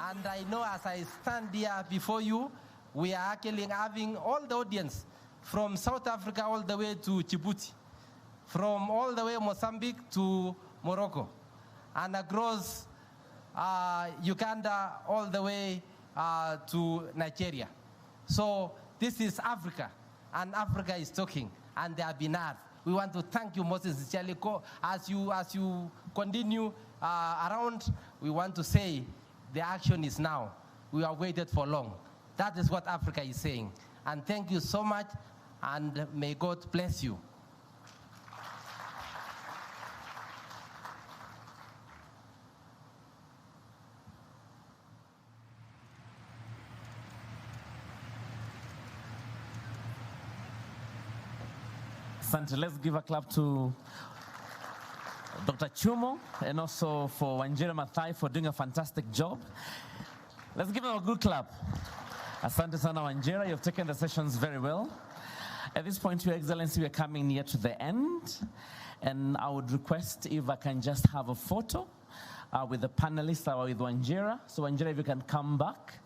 And I know as I stand here before you, we are actually having all the audience from South Africa all the way to Djibouti, from all the way Mozambique to Morocco, and across Uganda all the way to Nigeria. So this is Africa, and Africa is talking, and they have been heard. We want to thank you, Moses Chaliko. As you continue around, we want to say the action is now. We have waited for long. That is what Africa is saying. And thank you so much, and may God bless you. Sante, let's give a clap to Dr. Chumo and also for Wanjira Maathai for doing a fantastic job. Let's give them a good clap. Asante sana Wanjira, you've taken the sessions very well. At this point, Your Excellency, we're coming near to the end, and I would request if I can just have a photo with the panelists or with Wanjira. So Wanjira, if you can come back,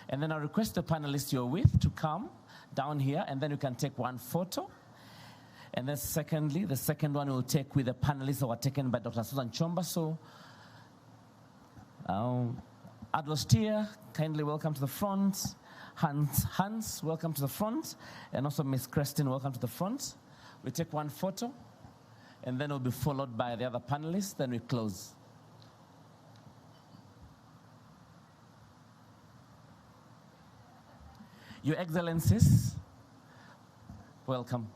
and then I'll request the panelists you're with to come down here, and then you can take one photo. And then secondly, the second one we'll take with the panelists that were taken by Dr. Susan Chomba. So, Adlos Tia, kindly welcome to the front. Hans, welcome to the front. And also Miss Kristin, welcome to the front. We take one photo, and then we'll be followed by the other panelists, then we close. Your Excellencies, welcome.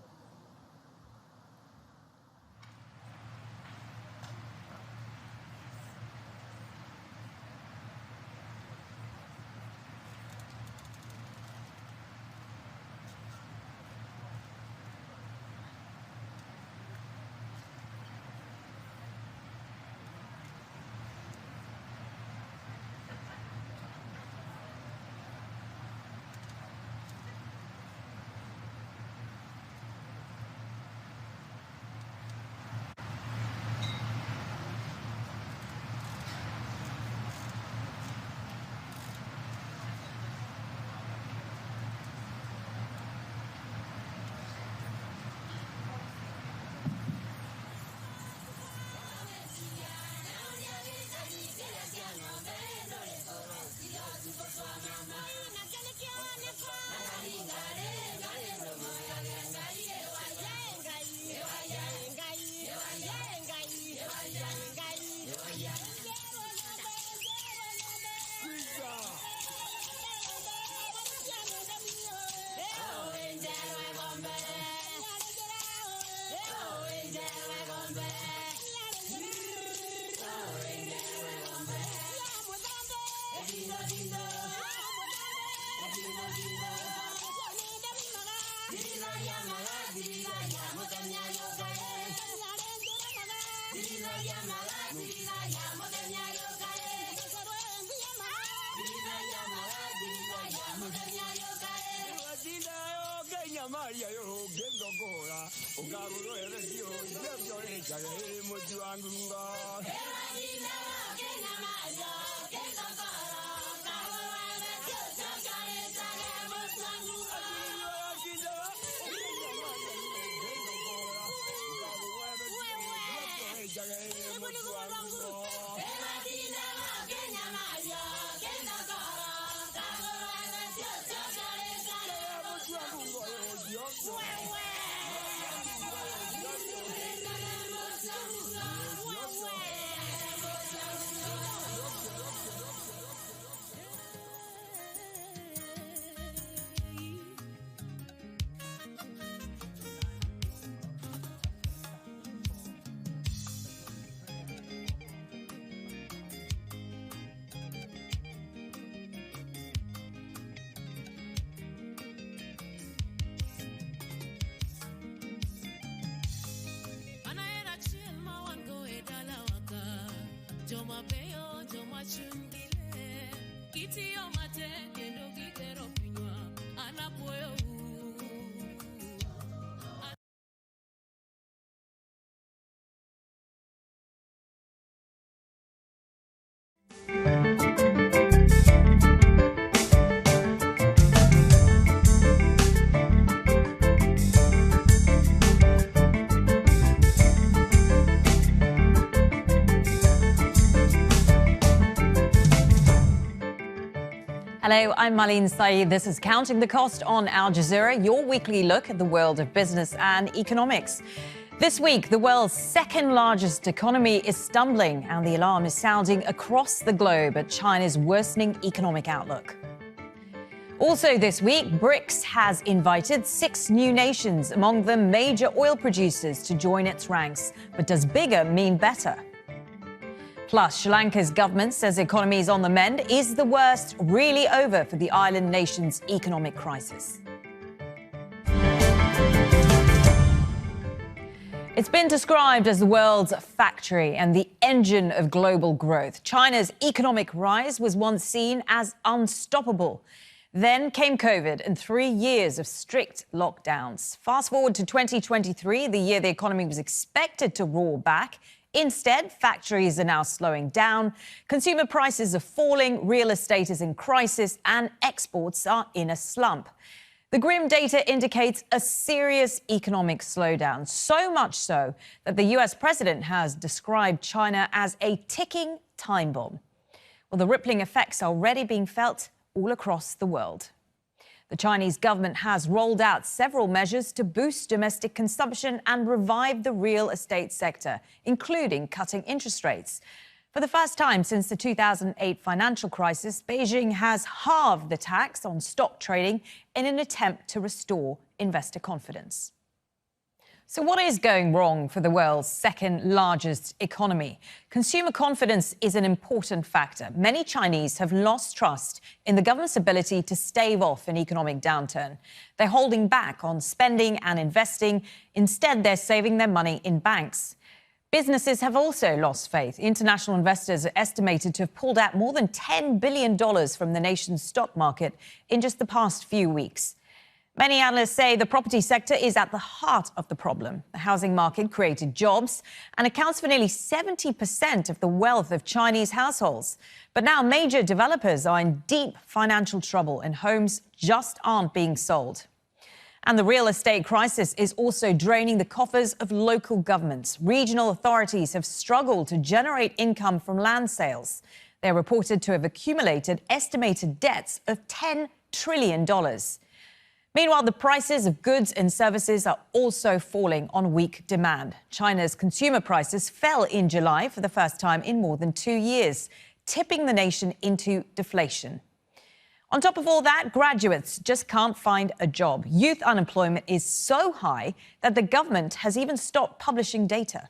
Hello, I'm Marlene Saeed. This is Counting the Cost on Al Jazeera, your weekly look at the world of business and economics. This week, the world's second largest economy is stumbling, and the alarm is sounding across the globe at China's worsening economic outlook. Also this week, BRICS has invited 6 new nations, among them major oil producers, to join its ranks. But does bigger mean better? Plus, Sri Lanka's government says the economy is on the mend. Is the worst really over for the island nation's economic crisis? It's been described as the world's factory and the engine of global growth. China's economic rise was once seen as unstoppable. Then came COVID and 3 years of strict lockdowns. Fast forward to 2023, the year the economy was expected to roar back. Instead, factories are now slowing down, consumer prices are falling, real estate is in crisis, and exports are in a slump. The grim data indicates a serious economic slowdown, so much so that the US president has described China as a ticking time bomb. Well, the rippling effects are already being felt all across the world. The Chinese government has rolled out several measures to boost domestic consumption and revive the real estate sector, including cutting interest rates. For the first time since the 2008 financial crisis, Beijing has halved the tax on stock trading in an attempt to restore investor confidence. So what is going wrong for the world's second largest economy? Consumer confidence is an important factor. Many Chinese have lost trust in the government's ability to stave off an economic downturn. They're holding back on spending and investing. Instead, they're saving their money in banks. Businesses have also lost faith. International investors are estimated to have pulled out more than $10 billion from the nation's stock market in just the past few weeks. Many analysts say the property sector is at the heart of the problem. The housing market created jobs and accounts for nearly 70% of the wealth of Chinese households. But now major developers are in deep financial trouble and homes just aren't being sold. And the real estate crisis is also draining the coffers of local governments. Regional authorities have struggled to generate income from land sales. They're reported to have accumulated estimated debts of $10 trillion. Meanwhile, the prices of goods and services are also falling on weak demand. China's consumer prices fell in July for the first time in more than 2 years, tipping the nation into deflation. On top of all that, graduates just can't find a job. Youth unemployment is so high that the government has even stopped publishing data.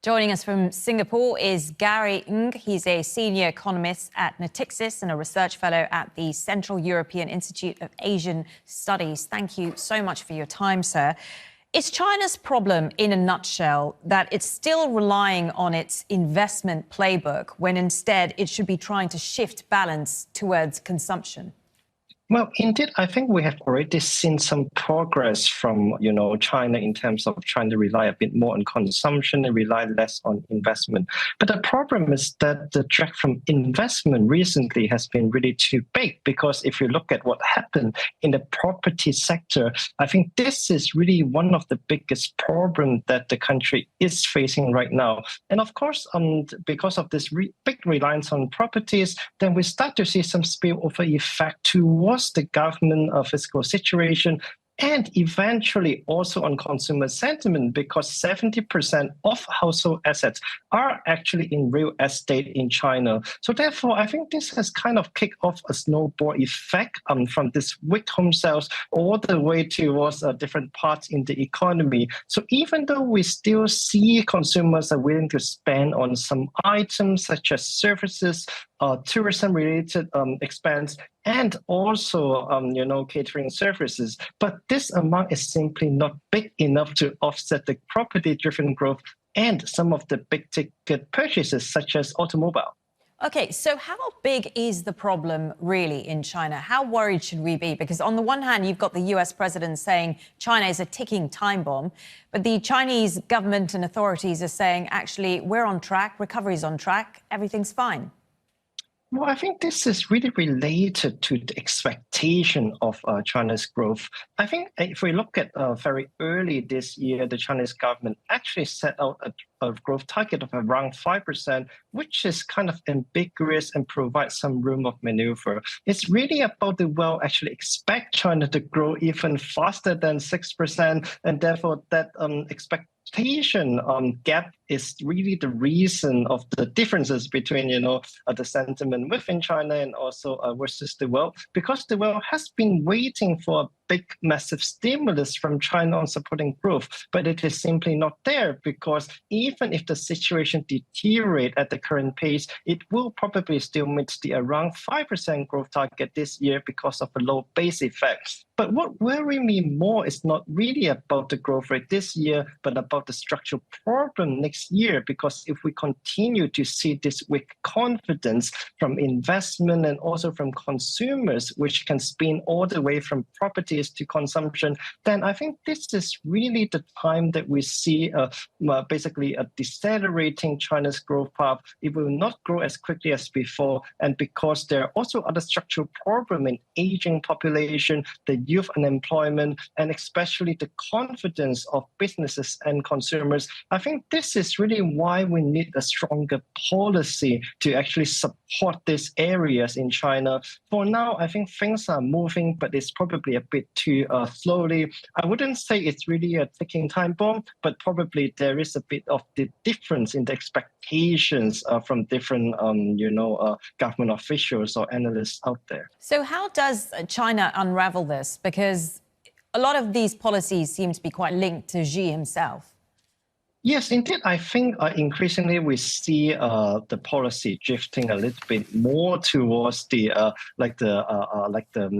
Joining us from Singapore is Gary Ng. He's a senior economist at Natixis and a research fellow at the Central European Institute of Asian Studies. Thank you so much for your time, sir. Is China's problem, in a nutshell, that it's still relying on its investment playbook when instead it should be trying to shift balance towards consumption? Well, indeed, I think we have already seen some progress from, China in terms of trying to rely a bit more on consumption and rely less on investment. But the problem is that the drag from investment recently has been really too big, because if you look at what happened in the property sector, I think this is really one of the biggest problems that the country is facing right now. And of course, because of this big reliance on properties, then we start to see some spillover effect towards the government fiscal situation, and eventually also on consumer sentiment, because 70% of household assets are actually in real estate in China. So therefore, I think this has kind of kicked off a snowball effect from this weak home sales all the way towards different parts in the economy. So even though we still see consumers are willing to spend on some items such as services, tourism-related expense, and also, catering services. But this amount is simply not big enough to offset the property-driven growth and some of the big-ticket purchases, such as automobile. OK, so how big is the problem really in China? How worried should we be? Because on the one hand, you've got the US president saying China is a ticking time bomb, but the Chinese government and authorities are saying, actually, we're on track, recovery's on track, everything's fine. Well, I think this is really related to the expectation of China's growth. I think if we look at very early this year, the Chinese government actually set out a growth target of around 5%, which is kind of ambiguous and provides some room of maneuver. It's really about the world actually expect China to grow even faster than 6%, and therefore that expectation gap is really the reason of the differences between, the sentiment within China and also versus the world, because the world has been waiting for a big, massive stimulus from China on supporting growth, but it is simply not there, because even if the situation deteriorates at the current pace, it will probably still meet the around 5% growth target this year because of a low base effect. But what worries me more is not really about the growth rate this year, but about the structural problem next year, because if we continue to see this weak confidence from investment and also from consumers, which can spin all the way from properties to consumption, then I think this is really the time that we see basically a decelerating China's growth path. It will not grow as quickly as before, and because there are also other structural problems in aging population, the youth unemployment, and especially the confidence of businesses and consumers, I think this is really why we need a stronger policy to actually support these areas in China. For now, I think things are moving, but it's probably a bit too slowly. I wouldn't say it's really a ticking time bomb, but probably there is a bit of the difference in the expectations from different, government officials or analysts out there. So how does China unravel this? Because a lot of these policies seem to be quite linked to Xi himself. Yes, indeed. I think increasingly we see the policy drifting a little bit more towards the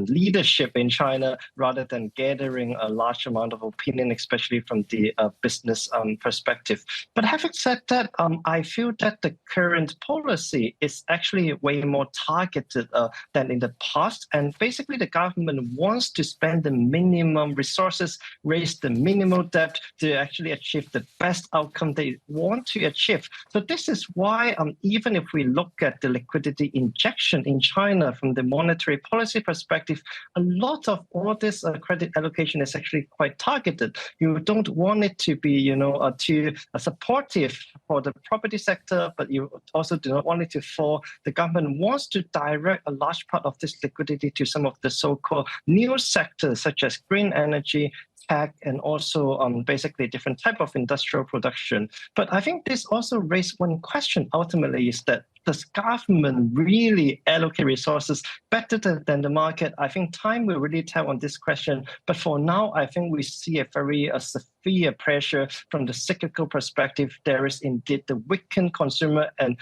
leadership in China, rather than gathering a large amount of opinion, especially from the business perspective. But having said that, I feel that the current policy is actually way more targeted than in the past. And basically, the government wants to spend the minimum resources, raise the minimal debt to actually achieve the best outcome they want to achieve. So this is why even if we look at the liquidity injection in China from the monetary policy perspective, a lot of all this credit allocation is actually quite targeted. You don't want it to be, too supportive for the property sector, but you also do not want it to fall. The government wants to direct a large part of this liquidity to some of the so-called new sectors, such as green energy, tech, and also basically different type of industrial production. But I think this also raised one question ultimately, is that does government really allocate resources better than the market? I think time will really tell on this question. But for now, I think we see a very severe pressure from the cyclical perspective. There is indeed the weakened consumer and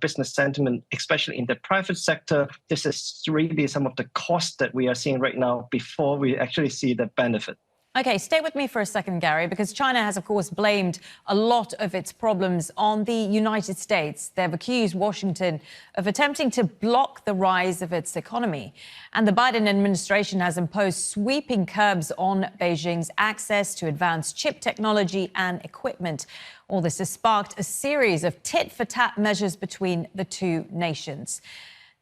business sentiment, especially in the private sector. This is really some of the costs that we are seeing right now before we actually see the benefit. Okay, stay with me for a second, Gary, because China has, of course, blamed a lot of its problems on the United States. They've accused Washington of attempting to block the rise of its economy. And the Biden administration has imposed sweeping curbs on Beijing's access to advanced chip technology and equipment. All this has sparked a series of tit-for-tat measures between the two nations.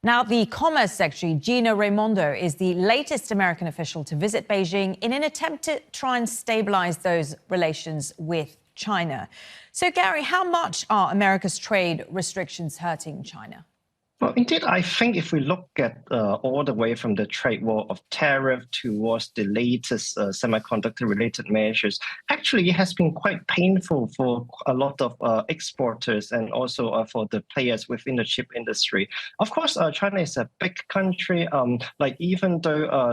Now, the Commerce Secretary, Gina Raimondo, is the latest American official to visit Beijing in an attempt to try and stabilize those relations with China. So, Gary, how much are America's trade restrictions hurting China? Well, indeed, I think if we look at all the way from the trade war of tariff towards the latest semiconductor-related measures, actually it has been quite painful for a lot of exporters and also for the players within the chip industry. Of course, China is a big country. Like even though